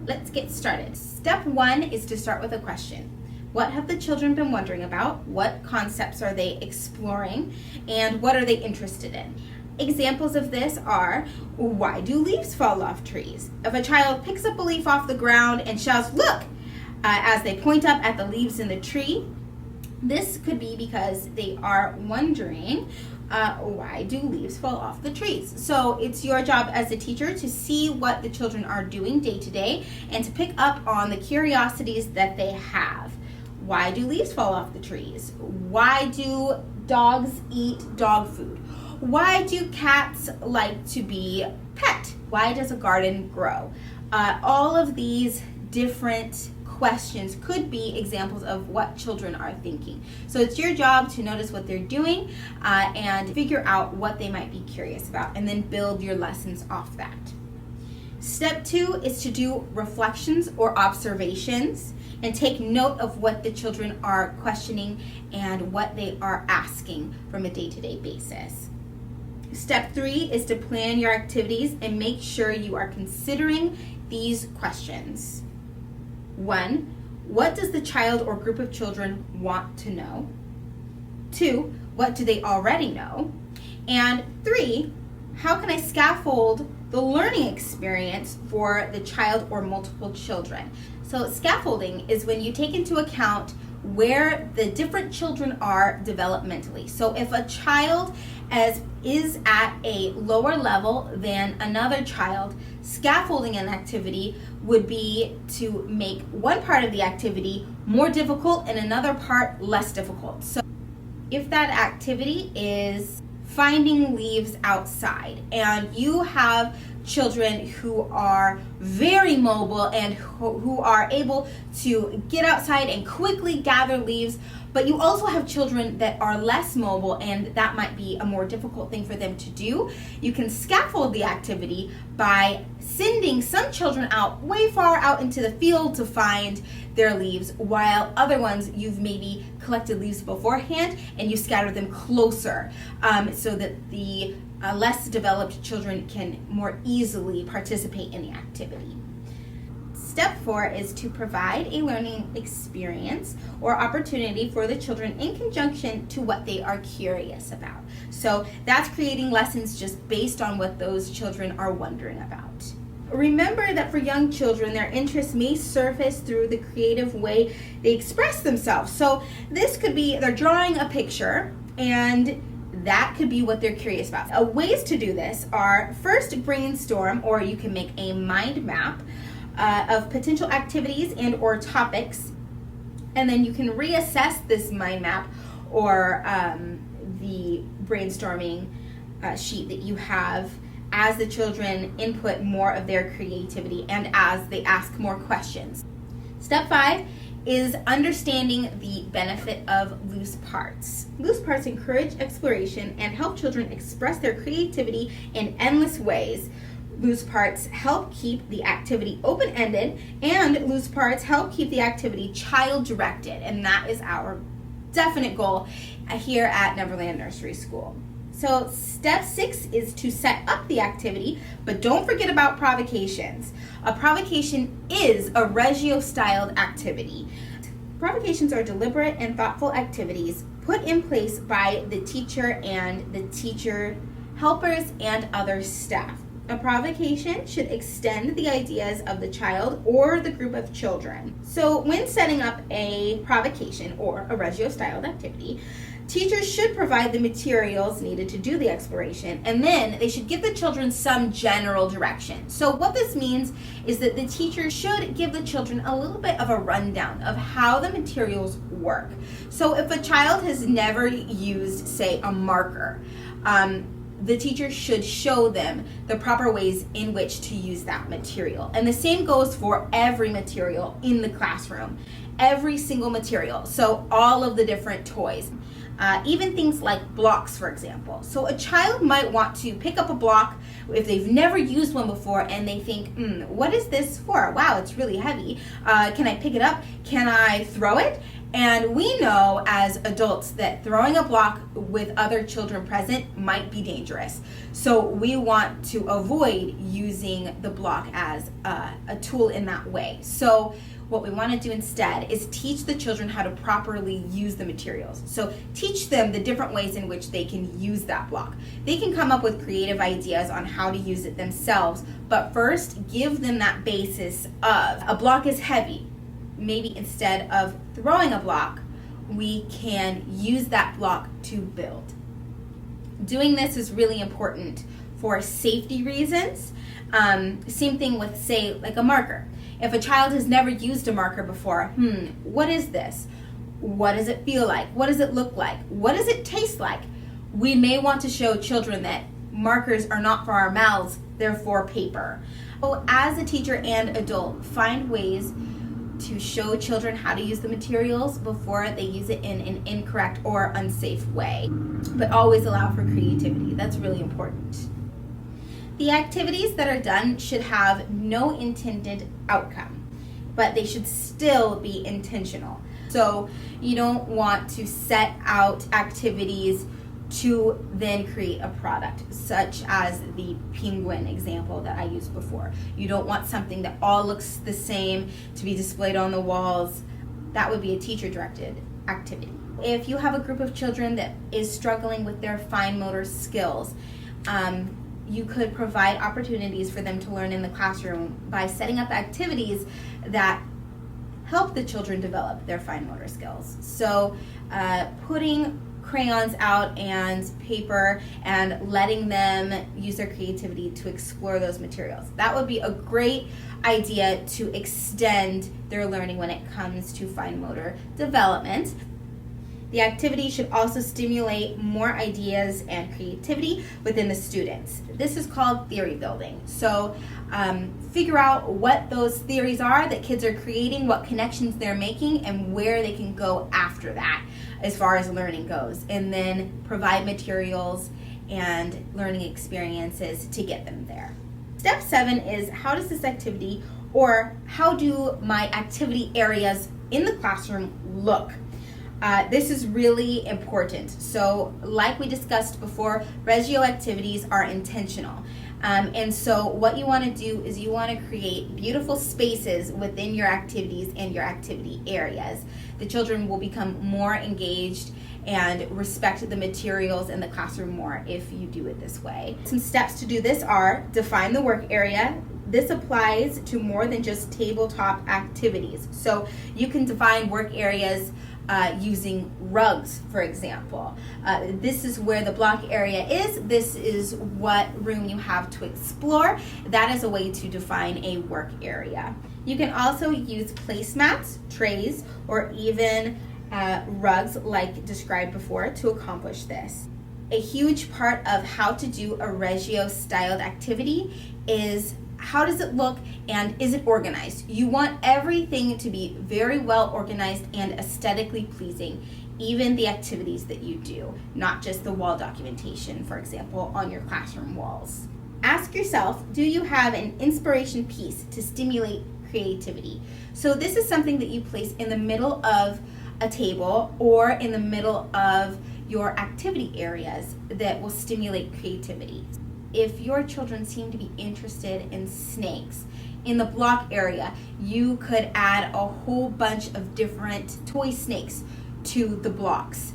let's get started. Step 1 is to start with a question. What have the children been wondering about? What concepts are they exploring? And what are they interested in? Examples of this are, why do leaves fall off trees? If a child picks up a leaf off the ground and shouts, look, as they point up at the leaves in the tree, this could be because they are wondering, why do leaves fall off the trees? So it's your job as a teacher to see what the children are doing day to day and to pick up on the curiosities that they have. Why do leaves fall off the trees? Why do dogs eat dog food? Why do cats like to be pet? Why does a garden grow? All of these different questions could be examples of what children are thinking. So it's your job to notice what they're doing and figure out what they might be curious about, and then build your lessons off that. Step 2 is to do reflections or observations and take note of what the children are questioning and what they are asking from a day-to-day basis. Step 3 is to plan your activities and make sure you are considering these questions. 1, what does the child or group of children want to know? 2, what do they already know? And 3, how can I scaffold the learning experience for the child or multiple children? So scaffolding is when you take into account where the different children are developmentally. So if a child is at a lower level than another child, scaffolding an activity would be to make one part of the activity more difficult and another part less difficult. So if that activity is finding leaves outside and you have children who are very mobile and who are able to get outside and quickly gather leaves, but you also have children that are less mobile and that might be a more difficult thing for them to do, you can scaffold the activity by sending some children out way far out into the field to find their leaves, while other ones you've maybe collected leaves beforehand and you scatter them closer so that the less developed children can more easily participate in the activity. Step 4 is to provide a learning experience or opportunity for the children in conjunction to what they are curious about. So that's creating lessons just based on what those children are wondering about. Remember that for young children, their interests may surface through the creative way they express themselves. So this could be they're drawing a picture, and that could be what they're curious about. Ways to do this are, first, brainstorm, or you can make a mind map of potential activities and or topics, and then you can reassess this mind map or the brainstorming sheet that you have as the children input more of their creativity and as they ask more questions. Step 5 is understanding the benefit of loose parts. Loose parts encourage exploration and help children express their creativity in endless ways. Loose parts help keep the activity open-ended, and loose parts help keep the activity child-directed, and that is our definite goal here at Neverland Nursery School. So step 6 is to set up the activity, but don't forget about provocations. A provocation is a Reggio-styled activity. Provocations are deliberate and thoughtful activities put in place by the teacher and the teacher helpers and other staff. A provocation should extend the ideas of the child or the group of children. So when setting up a provocation or a Reggio-styled activity, teachers should provide the materials needed to do the exploration, and then they should give the children some general direction. So what this means is that the teacher should give the children a little bit of a rundown of how the materials work. So if a child has never used, say, a marker, the teacher should show them the proper ways in which to use that material. And the same goes for every material in the classroom, every single material. So all of the different toys. Even things like blocks, for example. So a child might want to pick up a block if they've never used one before and they think, what is this for? Wow, it's really heavy. Can I pick it up? Can I throw it? And we know as adults that throwing a block with other children present might be dangerous. So we want to avoid using the block as a tool in that way. So what we want to do instead is teach the children how to properly use the materials. So teach them the different ways in which they can use that block. They can come up with creative ideas on how to use it themselves, but first give them that basis of a block is heavy. Maybe instead of throwing a block, we can use that block to build. Doing this is really important for safety reasons. Same thing with, say, like a marker. If a child has never used a marker before, what is this? What does it feel like? What does it look like? What does it taste like? We may want to show children that markers are not for our mouths, they're for paper. So as a teacher and adult, find ways to show children how to use the materials before they use it in an incorrect or unsafe way. But always allow for creativity. That's really important. The activities that are done should have no intended outcome, but they should still be intentional. So you don't want to set out activities to then create a product, such as the penguin example that I used before. You don't want something that all looks the same to be displayed on the walls. That would be a teacher-directed activity. If you have a group of children that is struggling with their fine motor skills, you could provide opportunities for them to learn in the classroom by setting up activities that help the children develop their fine motor skills. So putting crayons out and paper and letting them use their creativity to explore those materials. That would be a great idea to extend their learning when it comes to fine motor development. The activity should also stimulate more ideas and creativity within the students. This is called theory building. So figure out what those theories are that kids are creating, what connections they're making, and where they can go after that as far as learning goes. And then provide materials and learning experiences to get them there. Step 7 is how does this activity, or how do my activity areas in the classroom look? This is really important. So like we discussed before, Reggio activities are intentional. And so what you want to do is you want to create beautiful spaces within your activities and your activity areas. The children will become more engaged and respect the materials in the classroom more if you do it this way. Some steps to do this are define the work area. This applies to more than just tabletop activities. So you can define work areas using rugs, for example. This is where the block area is. This is what room you have to explore. That is a way to define a work area. You can also use placemats, trays, or even rugs like described before to accomplish this. A huge part of how to do a Reggio styled activity is how does it look and is it organized? You want everything to be very well organized and aesthetically pleasing, even the activities that you do, not just the wall documentation, for example, on your classroom walls. Ask yourself, do you have an inspiration piece to stimulate creativity? So this is something that you place in the middle of a table or in the middle of your activity areas that will stimulate creativity. If your children seem to be interested in snakes, in the block area, you could add a whole bunch of different toy snakes to the blocks.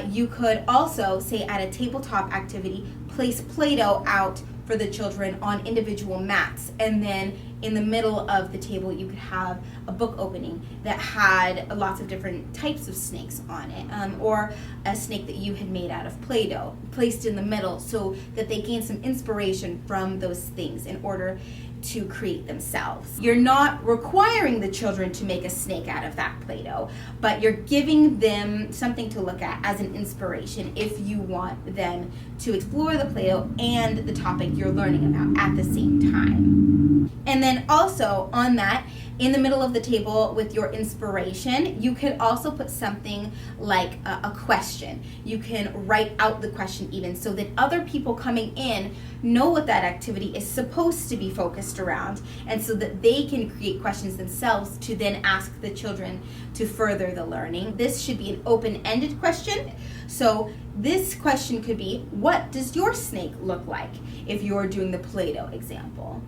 You could also, say at a tabletop activity, place Play-Doh out for the children on individual mats, and then in the middle of the table you could have a book opening that had lots of different types of snakes on it, or a snake that you had made out of Play-Doh placed in the middle so that they gain some inspiration from those things in order to create themselves. You're not requiring the children to make a snake out of that Play-Doh, but you're giving them something to look at as an inspiration if you want them to explore the Play-Doh and the topic you're learning about at the same time. And then also on that, in the middle of the table with your inspiration, you could also put something like a question. You can write out the question even so that other people coming in know what that activity is supposed to be focused around, and so that they can create questions themselves to then ask the children to further the learning. This should be an open-ended question. So this question could be, what does your snake look like, if you're doing the Play-Doh example?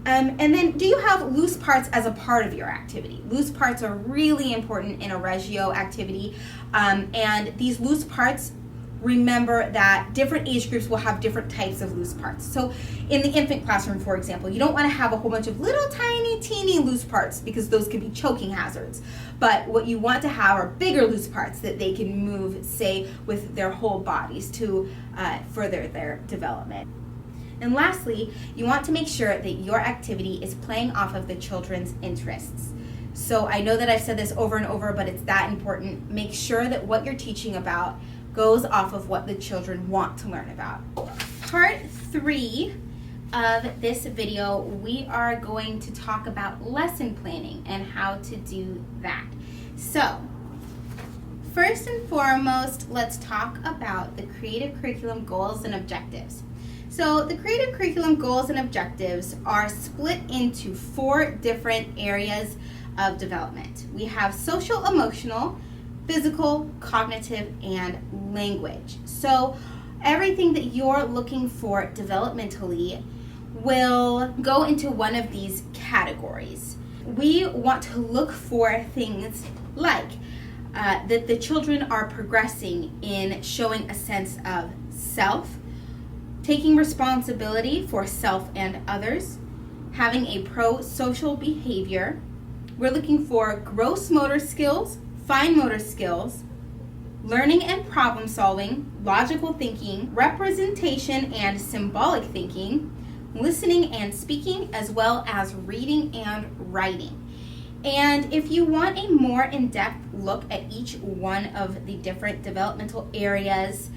And then, do you have loose parts as a part of your activity? Loose parts are really important in a Reggio activity, and these loose parts, remember that different age groups will have different types of loose parts. So in the infant classroom, for example, you don't want to have a whole bunch of little tiny teeny loose parts, because those could be choking hazards. But what you want to have are bigger loose parts that they can move, say, with their whole bodies to further their development. And lastly, you want to make sure that your activity is playing off of the children's interests. So I know that I've said this over and over, but it's that important. Make sure that what you're teaching about goes off of what the children want to learn about. Part 3 of this video, we are going to talk about lesson planning and how to do that. So, first and foremost, let's talk about the Creative Curriculum goals and objectives. So the Creative Curriculum goals and objectives are split into 4 different areas of development. We have social, emotional, physical, cognitive, and language. So everything that you're looking for developmentally will go into one of these categories. We want to look for things like that the children are progressing in showing a sense of self, taking responsibility for self and others, having a pro-social behavior. We're looking for gross motor skills, fine motor skills, learning and problem solving, logical thinking, representation and symbolic thinking, listening and speaking, as well as reading and writing. And if you want a more in-depth look at each one of the different developmental areas,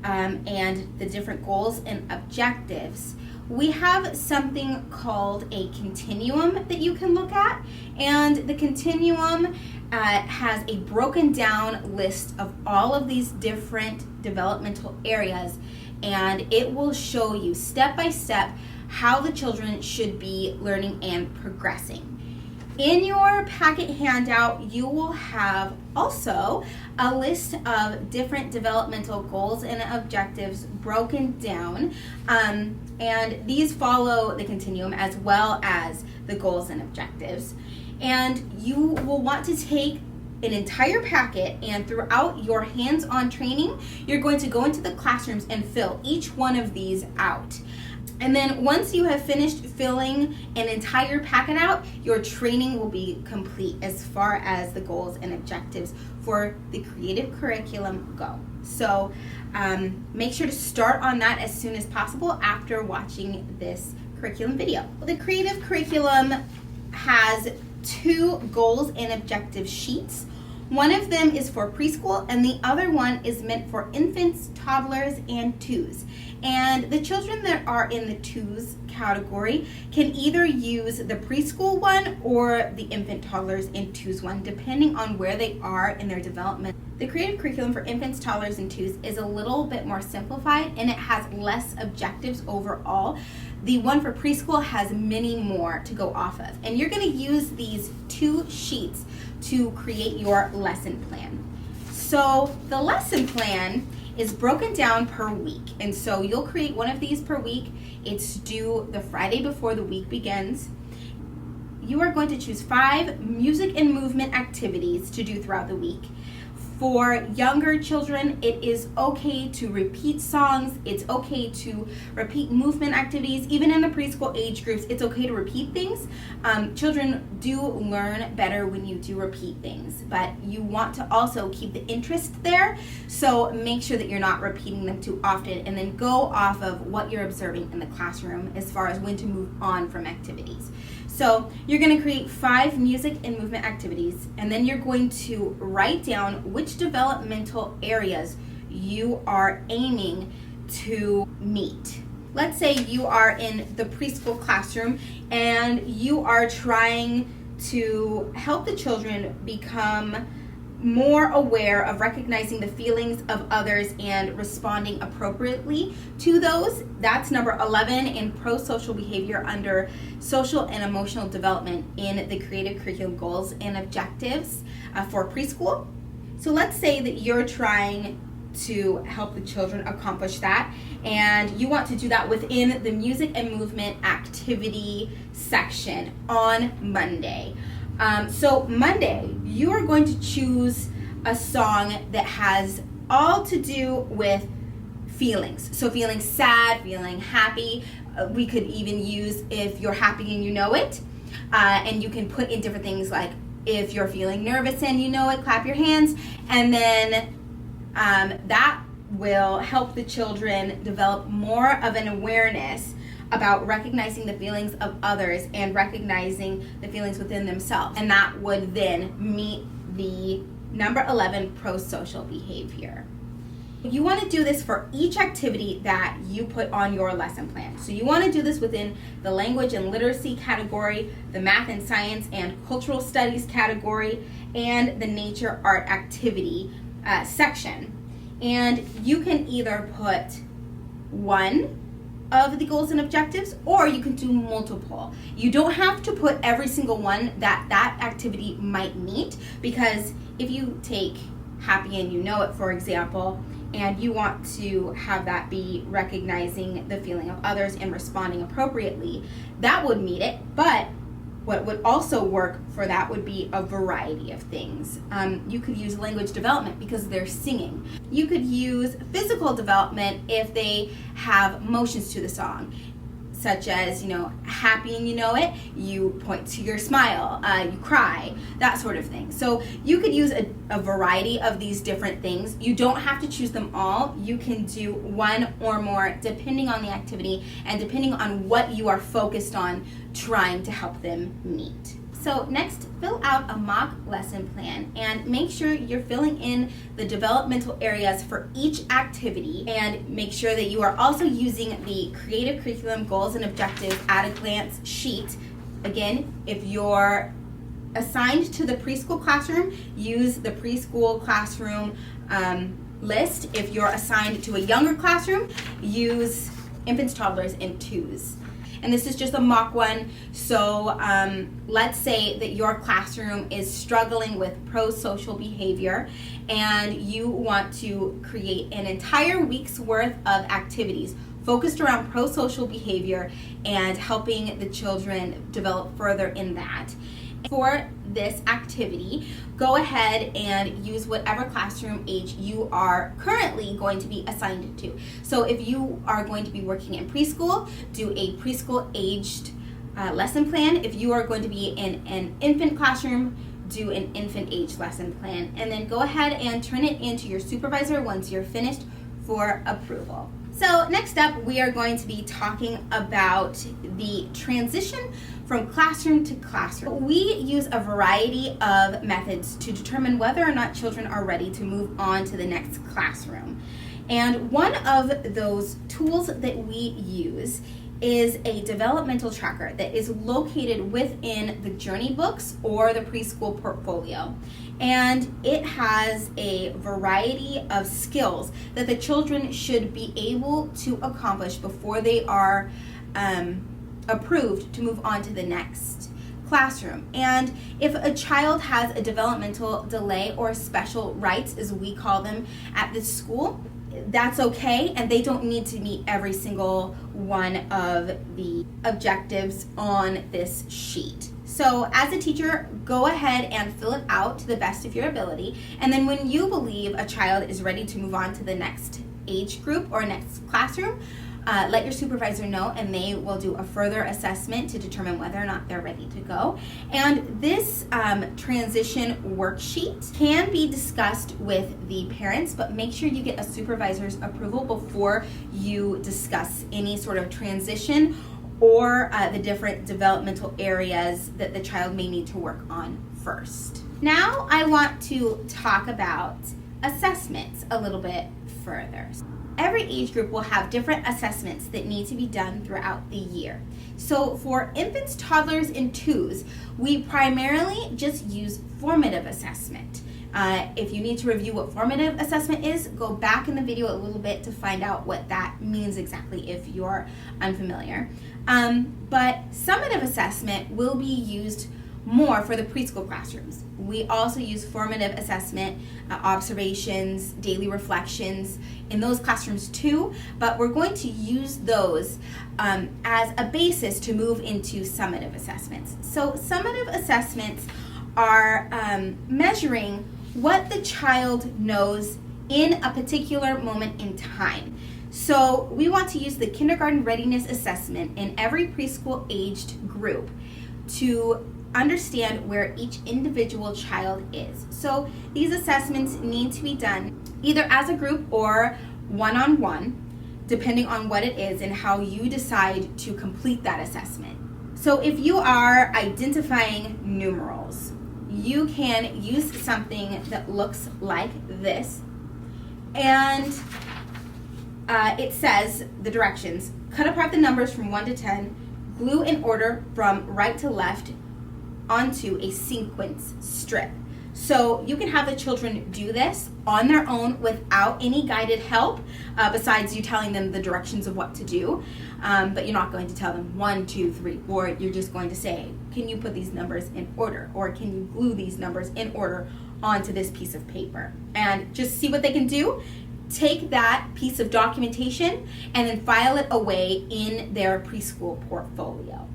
and the different goals and objectives, we have something called a continuum that you can look at. And the continuum has a broken down list of all of these different developmental areas, and it will show you step by step how the children should be learning and progressing. In your packet handout, you will have also a list of different developmental goals and objectives broken down, and these follow the continuum as well as the goals and objectives. And you will want to take an entire packet, and throughout your hands-on training, you're going to go into the classrooms and fill each one of these out. And then once you have finished filling an entire packet out, your training will be complete as far as the goals and objectives for the Creative Curriculum go. So make sure to start on that as soon as possible after watching this curriculum video. The Creative Curriculum has 2 goals and objective sheets. One of them is for preschool, and the other one is meant for infants, toddlers, and twos. And the children that are in the twos category can either use the preschool one or the infant, toddlers, and twos one, depending on where they are in their development. The Creative Curriculum for infants, toddlers, and twos is a little bit more simplified, and it has less objectives overall. The one for preschool has many more to go off of. And you're going to use these 2 sheets to create your lesson plan. So the lesson plan is broken down per week. And so you'll create one of these per week. It's due the Friday before the week begins. You are going to choose 5 music and movement activities to do throughout the week. For younger children, it is okay to repeat songs. It's okay to repeat movement activities. Even in the preschool age groups, it's okay to repeat things. Children do learn better when you do repeat things, but you want to also keep the interest there. So make sure that you're not repeating them too often, and then go off of what you're observing in the classroom as far as when to move on from activities. So you're going to create 5 music and movement activities, and then you're going to write down which developmental areas you are aiming to meet. Let's say you are in the preschool classroom and you are trying to help the children become more aware of recognizing the feelings of others and responding appropriately to those. That's number 11 in pro-social behavior under social and emotional development in the creative curriculum goals and objectives for preschool. So let's say that you're trying to help the children accomplish that, and you want to do that within the music and movement activity section on Monday. So Monday, you are going to choose a song that has all to do with feelings. So feeling sad, feeling happy. We could even use if you're happy and you know it. And you can put in different things like if you're feeling nervous and you know it, clap your hands. And then that will help the children develop more of an awareness about recognizing the feelings of others and recognizing the feelings within themselves. And that would then meet the number 11 pro-social behavior. You want to do this for each activity that you put on your lesson plan. So you want to do this within the language and literacy category, the math and science and cultural studies category, and the nature art activity section. And you can either put one of the goals and objectives, or you can do multiple. You don't have to put every single one that activity might meet, because if you take happy and you know it, for example, and you want to have that be recognizing the feeling of others and responding appropriately, that would meet it. But what would also work for that would be a variety of things. You could use language development because they're singing. You could use physical development if they have motions to the song, such as, happy and you know it, you point to your smile, you cry, that sort of thing. So you could use a variety of these different things. You don't have to choose them all. You can do one or more depending on the activity and depending on what you are focused on trying to help them meet. So next, fill out a mock lesson plan and make sure you're filling in the developmental areas for each activity, and make sure that you are also using the creative curriculum goals and objectives at a glance sheet. Again, if you're assigned to the preschool classroom, use the preschool classroom list. If you're assigned to a younger classroom, use infants, toddlers, and twos. And this is just a mock one. So let's say that your classroom is struggling with pro-social behavior and you want to create an entire week's worth of activities focused around pro-social behavior and helping the children develop further in that. For this activity, go ahead and use whatever classroom age you are currently going to be assigned to. So if you are going to be working in preschool, do a preschool aged lesson plan. If you are going to be in an infant classroom, do an infant age lesson plan. And then go ahead and turn it into your supervisor once you're finished for approval. So next up, we are going to be talking about the transition from classroom to classroom. We use a variety of methods to determine whether or not children are ready to move on to the next classroom. And one of those tools that we use is a developmental tracker that is located within the Journey books or the preschool portfolio. And it has a variety of skills that the children should be able to accomplish before they are approved to move on to the next classroom. And if a child has a developmental delay or special rights, as we call them at this school, that's okay, and they don't need to meet every single one of the objectives on this sheet. So as a teacher, go ahead and fill it out to the best of your ability, and then when you believe a child is ready to move on to the next age group or next classroom, let your supervisor know, and they will do a further assessment to determine whether or not they're ready to go. And this transition worksheet can be discussed with the parents, but make sure you get a supervisor's approval before you discuss any sort of transition or the different developmental areas that the child may need to work on first. Now I want to talk about assessments a little bit further. every age group will have different assessments that need to be done throughout the year. So for infants, toddlers, and twos, we primarily just use formative assessment. If you need to review what formative assessment is, go back in the video a little bit to find out what that means exactly if you're unfamiliar. But summative assessment will be used more for the preschool classrooms. We also use formative assessment, observations, daily reflections in those classrooms too, but we're going to use those as a basis to move into summative assessments. So summative assessments are measuring what the child knows in a particular moment in time. So we want to use the kindergarten readiness assessment in every preschool aged group to understand where each individual child is. So these assessments need to be done either as a group or one-on-one, depending on what it is and how you decide to complete that assessment. So if you are identifying numerals, you can use something that looks like this, and it says the directions: cut apart the numbers from 1 to 10, glue in order from right to left onto a sequence strip. So you can have the children do this on their own without any guided help, besides you telling them the directions of what to do. But you're not going to tell them 1, 2, 3, 4. You're just going to say, can you put these numbers in order? Or can you glue these numbers in order onto this piece of paper? And just see what they can do. Take that piece of documentation and then file it away in their preschool portfolio.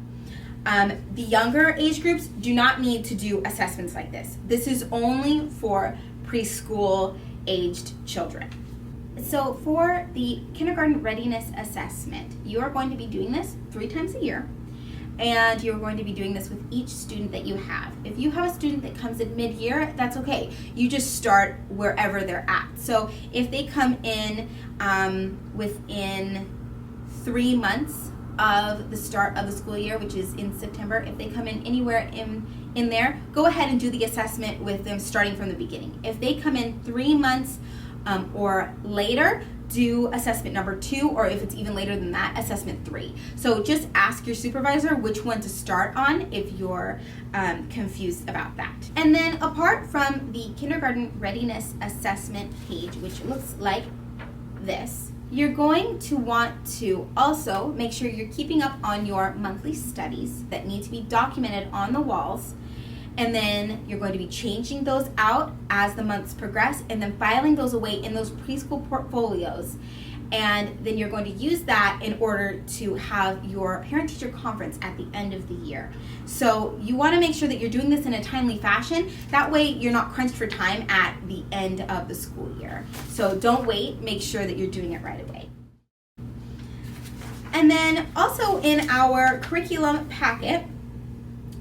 The younger age groups do not need to do assessments like this. This is only for preschool aged children. So for the kindergarten readiness assessment, you are going to be doing this 3 times a year, and you're going to be doing this with each student that you have. If you have a student that comes in mid-year, that's okay. You just start wherever they're at. So if they come in within 3 months of the start of the school year, which is in September, if they come in anywhere in there, go ahead and do the assessment with them starting from the beginning. If they come in 3 months or later, do assessment number 2, or if it's even later than that, assessment 3. So just ask your supervisor which one to start on if you're confused about that. And then apart from the kindergarten readiness assessment page, which looks like this, you're going to want to also make sure you're keeping up on your monthly studies that need to be documented on the walls. And then you're going to be changing those out as the months progress and then filing those away in those preschool portfolios. And then you're going to use that in order to have your parent-teacher conference at the end of the year. So you want to make sure that you're doing this in a timely fashion. That way you're not crunched for time at the end of the school year. So don't wait, make sure that you're doing it right away. And then also in our curriculum packet,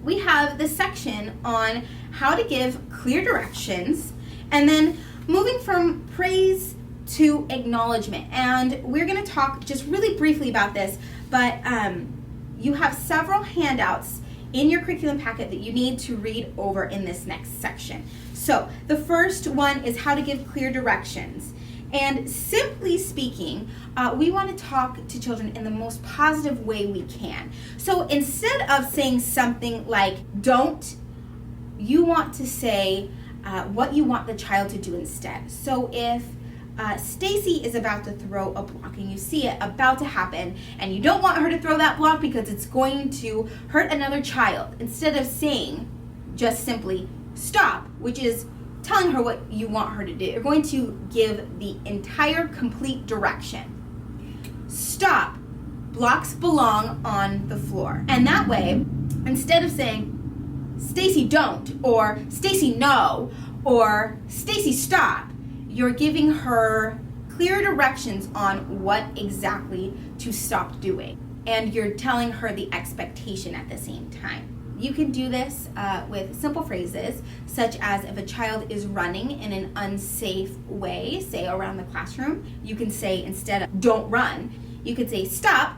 we have the section on how to give clear directions, and then moving from praise to acknowledgement. And we're going to talk just really briefly about this, but you have several handouts in your curriculum packet that you need to read over in this next section. So the first one is how to give clear directions. And simply speaking, we want to talk to children in the most positive way we can. So instead of saying something like don't, you want to say what you want the child to do instead. So if Stacy is about to throw a block and you see it about to happen and you don't want her to throw that block because it's going to hurt another child, instead of saying just simply stop, which is telling her what you want her to do, you're going to give the entire complete direction. Stop. Blocks belong on the floor. And that way, instead of saying Stacy don't, or Stacy no, or Stacy stop, you're giving her clear directions on what exactly to stop doing. And you're telling her the expectation at the same time. You can do this with simple phrases, such as if a child is running in an unsafe way, say around the classroom, you can say instead of don't run, you could say stop,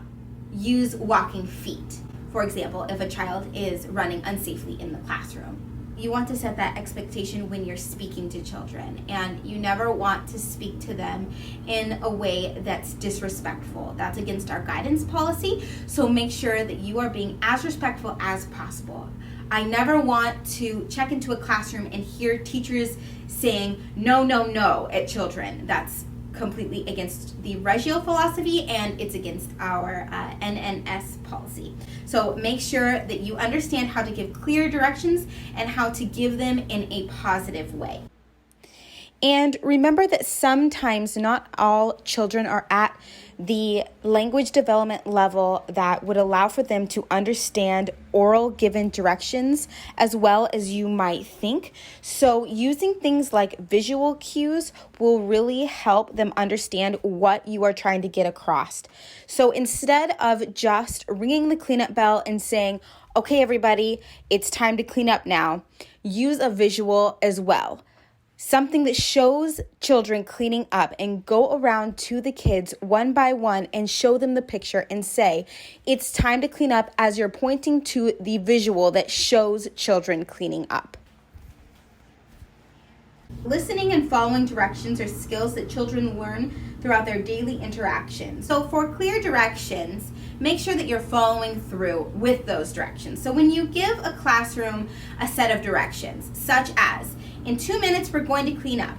use walking feet. For example, if a child is running unsafely in the classroom. you want to set that expectation when you're speaking to children, and you never want to speak to them in a way that's disrespectful. That's against our guidance policy, so make sure that you are being as respectful as possible. I never want to check into a classroom and hear teachers saying no, no, no at children. That's completely against the Reggio philosophy, and it's against our NNS policy. So make sure that you understand how to give clear directions and how to give them in a positive way. And remember that sometimes not all children are at the language development level that would allow for them to understand oral given directions as well as you might think. So using things like visual cues will really help them understand what you are trying to get across. So instead of just ringing the cleanup bell and saying, okay, everybody, it's time to clean up now, use a visual as well. Something that shows children cleaning up, and go around to the kids one by one and show them the picture and say, it's time to clean up, as you're pointing to the visual that shows children cleaning up. Listening and following directions are skills that children learn throughout their daily interactions. So for clear directions, make sure that you're following through with those directions. So when you give a classroom a set of directions, such as, in 2 minutes, we're going to clean up.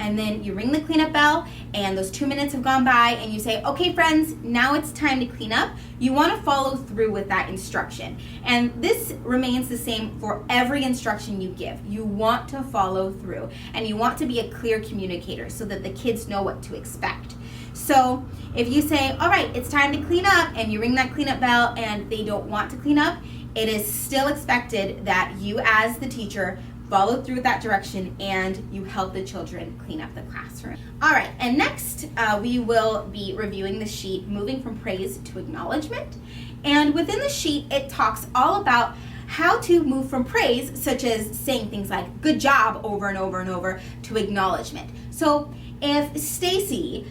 And then you ring the cleanup bell, and those 2 minutes have gone by, and you say, okay, friends, now it's time to clean up. You want to follow through with that instruction. And this remains the same for every instruction you give. You want to follow through, and you want to be a clear communicator so that the kids know what to expect. So if you say, all right, it's time to clean up, and you ring that cleanup bell and they don't want to clean up, it is still expected that you as the teacher follow through with that direction and you help the children clean up the classroom. All right, and next we will be reviewing the sheet, moving from praise to acknowledgement. And within the sheet, it talks all about how to move from praise, such as saying things like good job over and over and over, to acknowledgement. So if Stacy,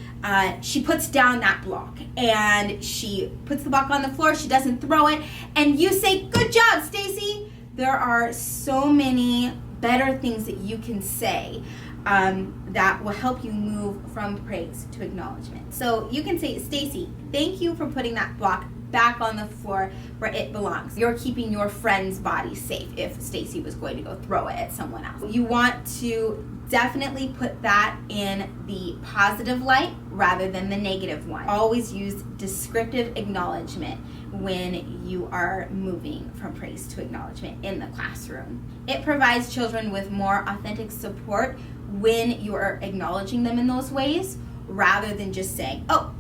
she puts down that block and she puts the block on the floor, she doesn't throw it, and you say, good job, Stacy. There are so many better things that you can say that will help you move from praise to acknowledgement. So you can say, Stacy, thank you for putting that block back on the floor where it belongs. You're keeping your friend's body safe if Stacy was going to go throw it at someone else. You want to definitely put that in the positive light rather than the negative one. Always use descriptive acknowledgement when you are moving from praise to acknowledgement in the classroom. It provides children with more authentic support when you are acknowledging them in those ways rather than just saying, oh,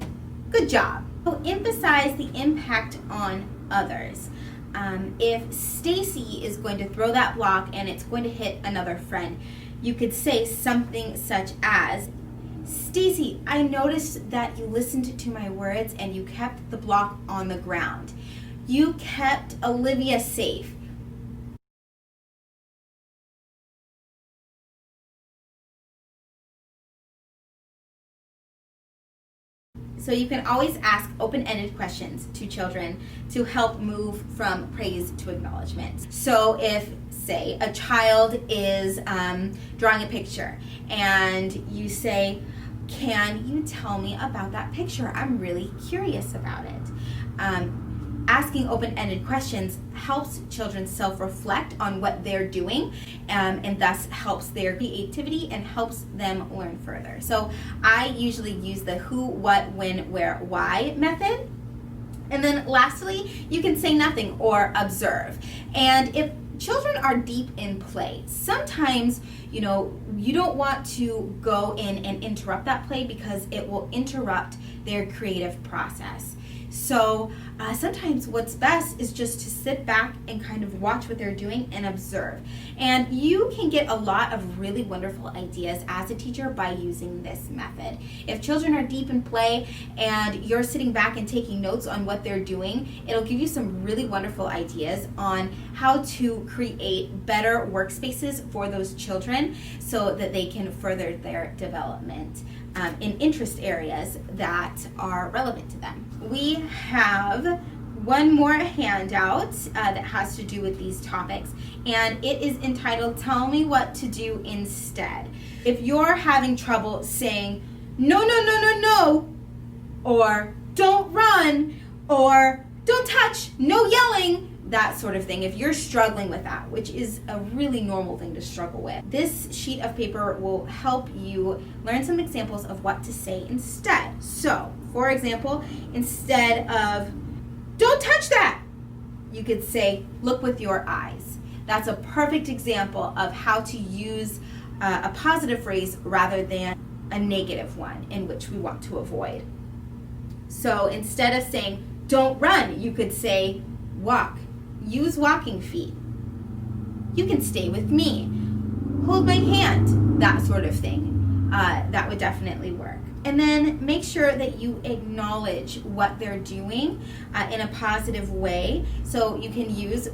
good job. So emphasize the impact on others. If Stacy is going to throw that block and it's going to hit another friend, you could say something such as, Stacy, I noticed that you listened to my words and you kept the block on the ground. You kept Olivia safe. So you can always ask open-ended questions to children to help move from praise to acknowledgement. So if, say, a child is drawing a picture and you say, can you tell me about that picture? I'm really curious about it. Asking open-ended questions helps children self-reflect on what they're doing and thus helps their creativity and helps them learn further. So I usually use the who, what, when, where, why method. And then lastly, you can say nothing or observe. And if children are deep in play, sometimes, you don't want to go in and interrupt that play because it will interrupt their creative process. So sometimes what's best is just to sit back and kind of watch what they're doing and observe. And you can get a lot of really wonderful ideas as a teacher by using this method. If children are deep in play and you're sitting back and taking notes on what they're doing, it'll give you some really wonderful ideas on how to create better workspaces for those children so that they can further their development in interest areas that are relevant to them. We have one more handout that has to do with these topics, and it is entitled Tell Me What to Do Instead. If you're having trouble saying no, no, no, no, no, or don't run, or don't touch, no yelling, that sort of thing, if you're struggling with that, which is a really normal thing to struggle with, this sheet of paper will help you learn some examples of what to say instead. So, for example, instead of don't touch that, you could say look with your eyes. That's a perfect example of how to use a positive phrase rather than a negative one in which we want to avoid. So instead of saying don't run, you could say walk. Use walking feet. You can stay with me. Hold my hand. That sort of thing. That would definitely work. And then make sure that you acknowledge what they're doing in a positive way. So you can use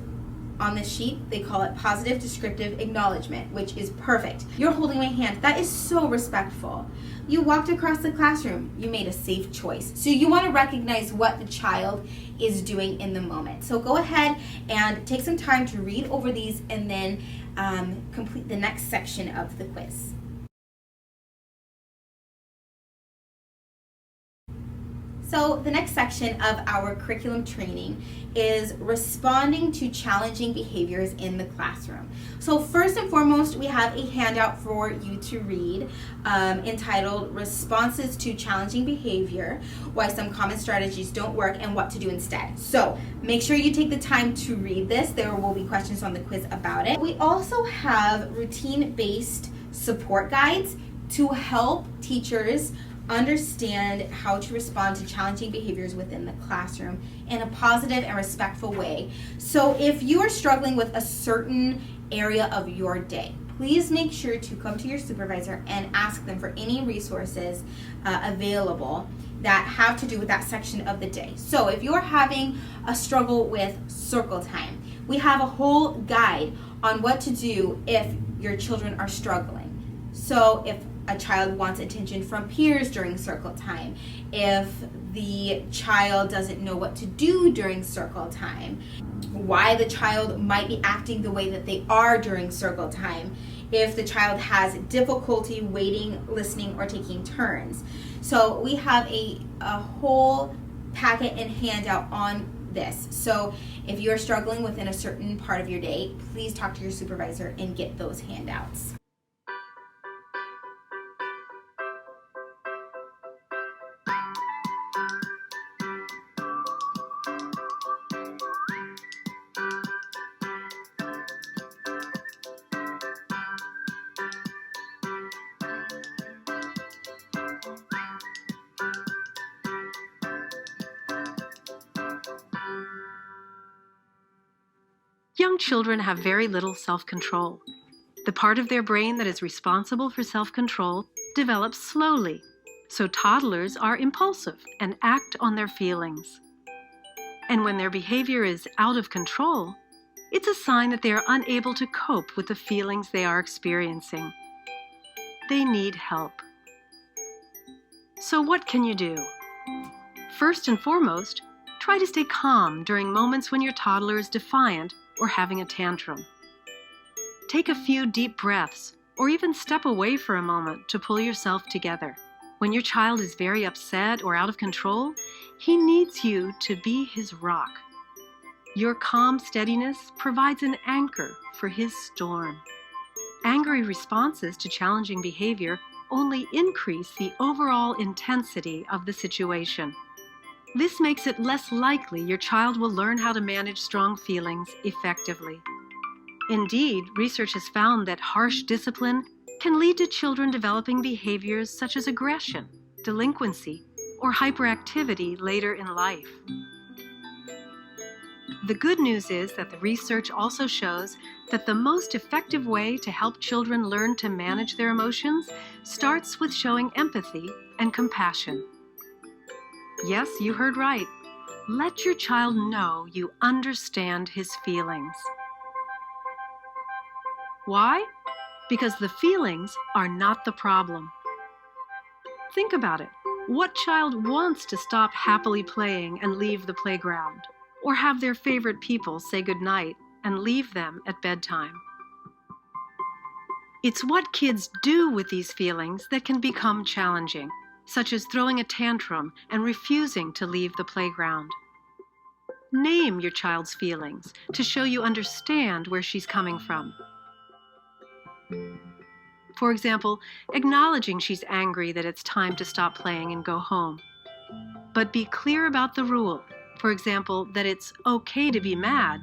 on the sheet, they call it positive descriptive acknowledgement, which is perfect. You're holding my hand. That is so respectful. You walked across the classroom. You made a safe choice. So you want to recognize what the child is doing in the moment. So go ahead and take some time to read over these and then complete the next section of the quiz. So the next section of our curriculum training is responding to challenging behaviors in the classroom. So first and foremost, we have a handout for you to read entitled Responses to Challenging Behavior, Why Some Common Strategies Don't Work and What to Do Instead. So make sure you take the time to read this. There will be questions on the quiz about it. We also have routine-based support guides to help teachers understand how to respond to challenging behaviors within the classroom in a positive and respectful way. So if you are struggling with a certain area of your day, please make sure to come to your supervisor and ask them for any resources available that have to do with that section of the day. So if you're having a struggle with circle time, we have a whole guide on what to do if your children are struggling. So if a child wants attention from peers during circle time, if the child doesn't know what to do during circle time, why the child might be acting the way that they are during circle time, if the child has difficulty waiting, listening, or taking turns. So we have a whole packet and handout on this. So if you're struggling within a certain part of your day, please talk to your supervisor and get those handouts. Young children have very little self-control. The part of their brain that is responsible for self-control develops slowly, so toddlers are impulsive and act on their feelings. And when their behavior is out of control, it's a sign that they are unable to cope with the feelings they are experiencing. They need help. So what can you do? First and foremost, try to stay calm during moments when your toddler is defiant or having a tantrum. Take a few deep breaths, or even step away for a moment to pull yourself together. When your child is very upset or out of control, he needs you to be his rock. Your calm steadiness provides an anchor for his storm. Angry responses to challenging behavior only increase the overall intensity of the situation. This makes it less likely your child will learn how to manage strong feelings effectively. Indeed, research has found that harsh discipline can lead to children developing behaviors such as aggression, delinquency, or hyperactivity later in life. The good news is that the research also shows that the most effective way to help children learn to manage their emotions starts with showing empathy and compassion. Yes, you heard right. Let your child know you understand his feelings. Why? Because the feelings are not the problem. Think about it. What child wants to stop happily playing and leave the playground? or have their favorite people say goodnight and leave them at bedtime. It's what kids do with these feelings that can become challenging, such as throwing a tantrum and refusing to leave the playground. Name your child's feelings to show you understand where she's coming from. For example, acknowledging she's angry that it's time to stop playing and go home. But be clear about the rule. For example, that it's okay to be mad,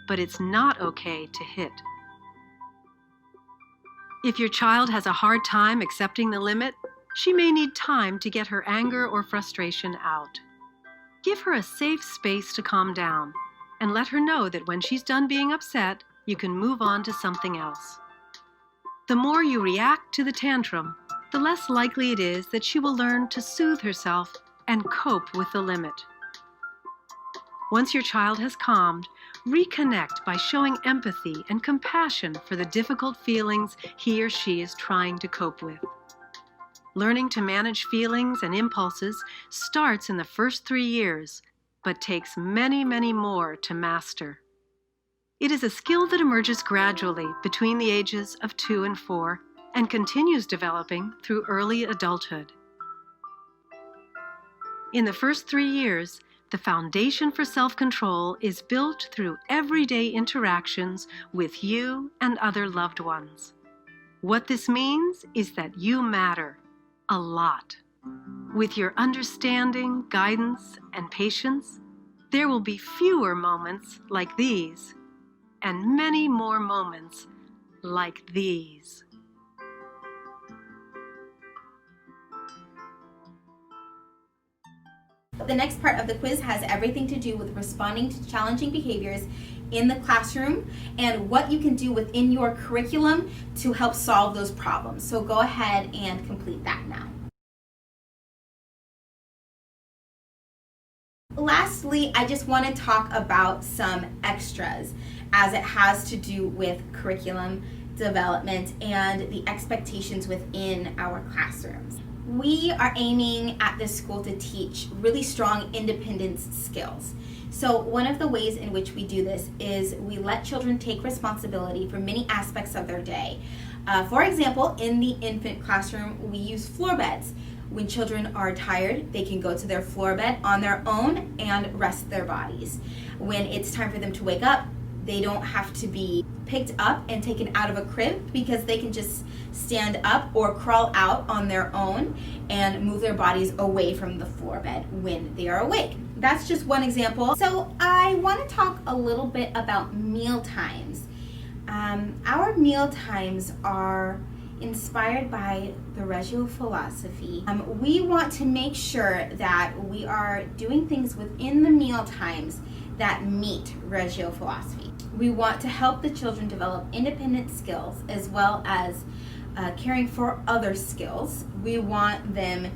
but it's not okay to hit. If your child has a hard time accepting the limit, she may need time to get her anger or frustration out. Give her a safe space to calm down, and let her know that when she's done being upset, you can move on to something else. The more you react to the tantrum, the less likely it is that she will learn to soothe herself and cope with the limit. Once your child has calmed, reconnect by showing empathy and compassion for the difficult feelings he or she is trying to cope with. Learning to manage feelings and impulses starts in the first 3 years, but takes many, many more to master. It is a skill that emerges gradually between the ages of 2 and 4 and continues developing through early adulthood. In the first 3 years, the foundation for self-control is built through everyday interactions with you and other loved ones. What this means is that you matter a lot. With your understanding, guidance, and patience, there will be fewer moments like these, and many more moments like these. The next part of the quiz has everything to do with responding to challenging behaviors in the classroom and what you can do within your curriculum to help solve those problems. So go ahead and complete that now. Lastly, I just want to talk about some extras as it has to do with curriculum development and the expectations within our classrooms. We are aiming at this school to teach really strong independence skills. So one of the ways in which we do this is we let children take responsibility for many aspects of their day. For example, in the infant classroom, we use floor beds. When children are tired, they can go to their floor bed on their own and rest their bodies. When it's time for them to wake up, they don't have to be picked up and taken out of a crib because they can just stand up or crawl out on their own and move their bodies away from the floor bed when they are awake. That's just one example. So I want to talk a little bit about meal times. Our meal times are inspired by the Reggio philosophy. We want to make sure that we are doing things within the meal times that meet Reggio philosophy. We want to help the children develop independent skills as well as caring for other skills. We want them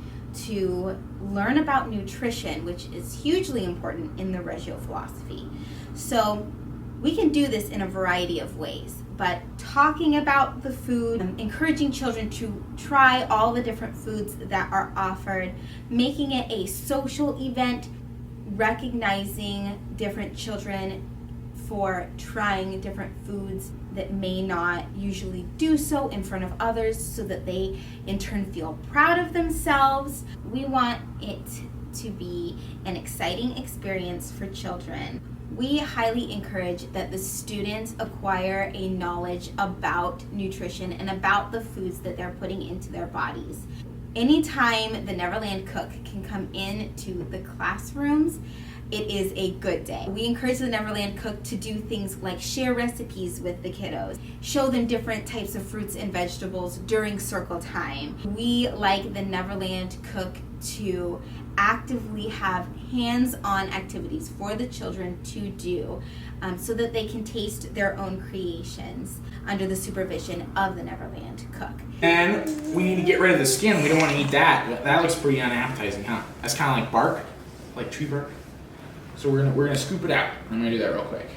to learn about nutrition, which is hugely important in the Reggio philosophy. So we can do this in a variety of ways, but talking about the food, encouraging children to try all the different foods that are offered, making it a social event, recognizing different children for trying different foods that may not usually do so in front of others so that they in turn feel proud of themselves. We want it to be an exciting experience for children. We highly encourage that the students acquire a knowledge about nutrition and about the foods that they're putting into their bodies. Anytime the Neverland Cook can come into the classrooms, it is a good day. We encourage the Neverland Cook to do things like share recipes with the kiddos, show them different types of fruits and vegetables during circle time. We like the Neverland Cook to actively have hands-on activities for the children to do so that they can taste their own creations under the supervision of the Neverland Cook. And we need to get rid of the skin. We don't want to eat that. That looks pretty unappetizing, huh? That's kind of like bark, like tree bark. So we're gonna scoop it out. I'm gonna do that real quick.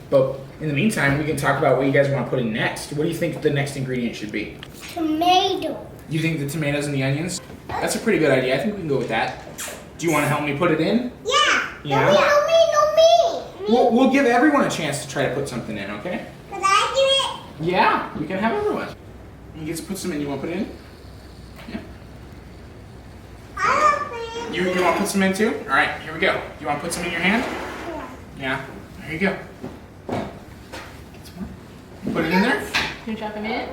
But in the meantime, we can talk about what you guys want to put in next. What do you think the next ingredient should be? Tomato. You think the tomatoes and the onions? That's a pretty good idea. I think we can go with that. Do you want to help me put it in? Yeah. Yeah? No, me. We'll give everyone a chance to try to put something in, okay? Can I do it? Yeah, we can have everyone. You get to put some in. You want to put it in? Yeah. I don't think. You want to put some in too? All right, here we go. You want to put some in your hand? Yeah. There you go. Get some more. Put it in there. Can you drop him in?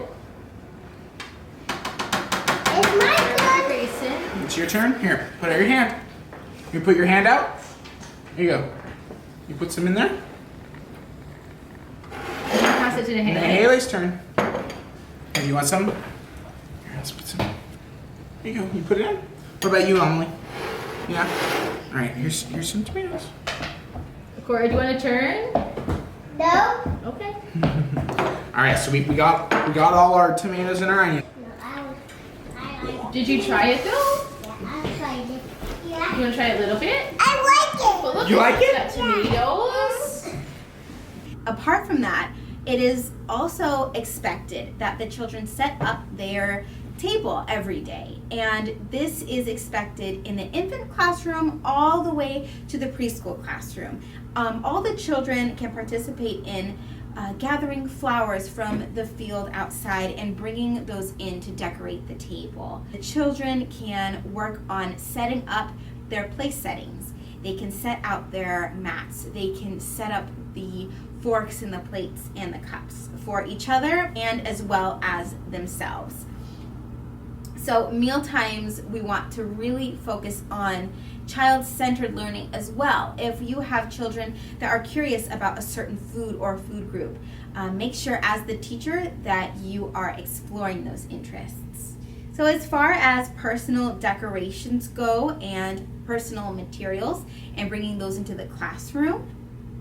It's my turn. Grayson. It's your turn. Here, put out your hand. You put your hand out. Here you go. You put some in there. Pass it to the And hand. Haley's turn. Hey, you want some? Here, let's put some. There you go. You put it in. What about you, Emily? Yeah. All right. Here's some tomatoes. Corey, do you want to turn? No. Okay. All right. So we got all our tomatoes and our onions. No, I like Did you try it though? Yeah, I tried it. Yeah. You want to try it a little bit? I Well, like it. look, You like it? Got tomatoes. Apart from that, it is also expected that the children set up their table every day, and this is expected in the infant classroom all the way to the preschool classroom. All the children can participate in gathering flowers from the field outside and bringing those in to decorate the table. The children can work on setting up their place settings. They can set out their mats. They can set up the forks and the plates and the cups for each other and as well as themselves. So meal times, we want to really focus on child-centered learning as well. If you have children that are curious about a certain food or food group, make sure as the teacher that you are exploring those interests. So as far as personal decorations go and personal materials and bringing those into the classroom,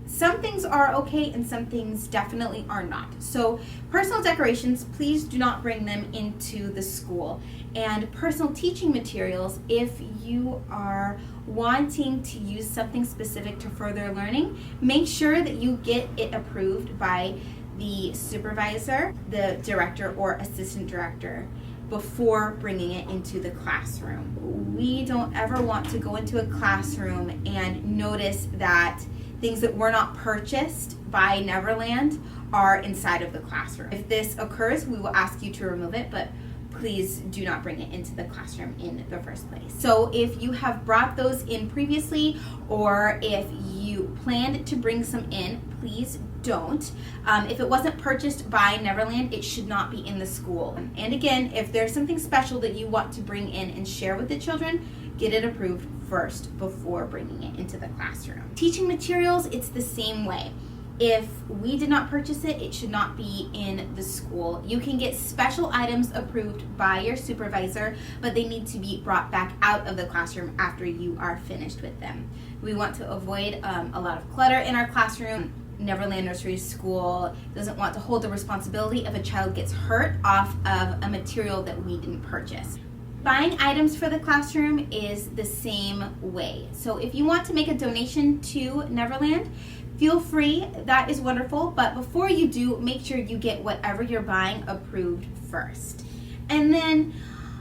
some things are okay and some things definitely are not. So personal decorations, please do not bring them into the school. And personal teaching materials, if you are wanting to use something specific to further learning, make sure that you get it approved by the supervisor, the director or assistant director before bringing it into the classroom. We don't ever want to go into a classroom and notice that things that were not purchased by Neverland are inside of the classroom. If this occurs, we will ask you to remove it, but please do not bring it into the classroom in the first place. So if you have brought those in previously, or if you planned to bring some in, please don't. If it wasn't purchased by Neverland, it should not be in the school. And again, if there's something special that you want to bring in and share with the children, get it approved first before bringing it into the classroom. Teaching materials, it's the same way. If we did not purchase it, it should not be in the school. You can get special items approved by your supervisor, but they need to be brought back out of the classroom after you are finished with them. We want to avoid a lot of clutter in our classroom. Neverland Nursery School doesn't want to hold the responsibility if a child gets hurt off of a material that we didn't purchase. Buying items for the classroom is the same way. So if you want to make a donation to Neverland, feel free, that is wonderful, but before you do, make sure you get whatever you're buying approved first. And then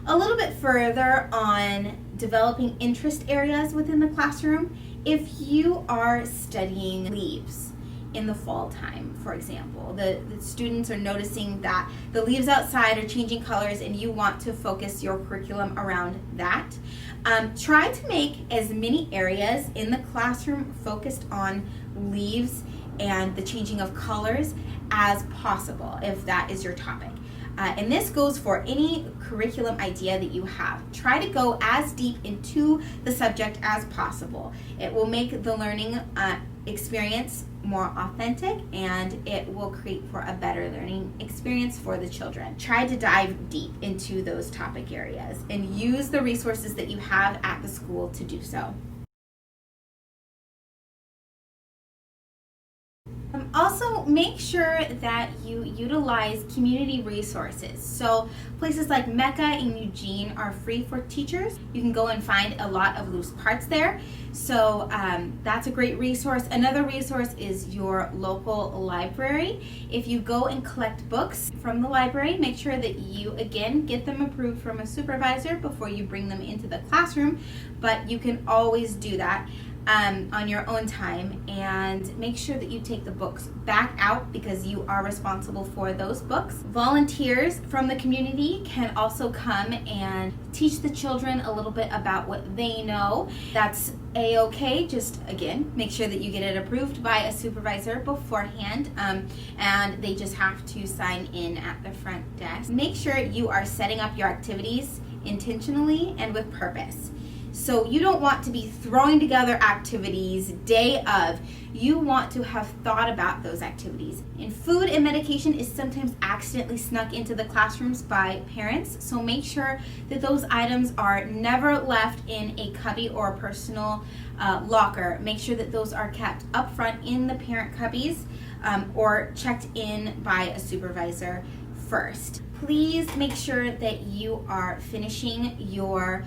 a little bit further on developing interest areas within the classroom, if you are studying leaves in the fall time, for example, the students are noticing that the leaves outside are changing colors and you want to focus your curriculum around that, try to make as many areas in the classroom focused on leaves and the changing of colors as possible, if that is your topic. And this goes for any curriculum idea that you have. Try to go as deep into the subject as possible. It will make the learning experience more authentic, and it will create for a better learning experience for the children. Try to dive deep into those topic areas and use the resources that you have at the school to do so. Also, make sure that you utilize community resources. So places like Mecca and Eugene are free for teachers. You can go and find a lot of loose parts there. So that's a great resource. Another resource is your local library. If you go and collect books from the library, make sure that you, again, get them approved from a supervisor before you bring them into the classroom, but you can always do that. on your own time, and make sure that you take the books back out because you are responsible for those books. Volunteers from the community can also come and teach the children a little bit about what they know. That's a-okay. Just again, make sure that you get it approved by a supervisor beforehand, and they just have to sign in at the front desk. Make sure you are setting up your activities intentionally and with purpose. So you don't want to be throwing together activities day of. You want to have thought about those activities. And food and medication is sometimes accidentally snuck into the classrooms by parents. So make sure that those items are never left in a cubby or a personal locker. Make sure that those are kept up front in the parent cubbies or checked in by a supervisor first. Please make sure that you are finishing your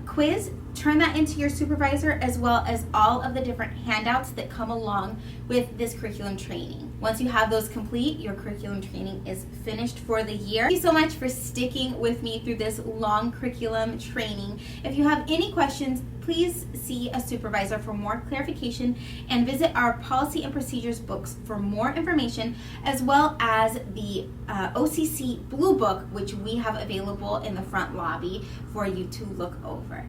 quiz. Turn that into your supervisor, as well as all of the different handouts that come along with this curriculum training. Once you have those complete, your curriculum training is finished for the year. Thank you so much for sticking with me through this long curriculum training. If you have any questions, please see a supervisor for more clarification, and visit our policy and procedures books for more information, as well as the OCC Blue Book, which we have available in the front lobby for you to look over.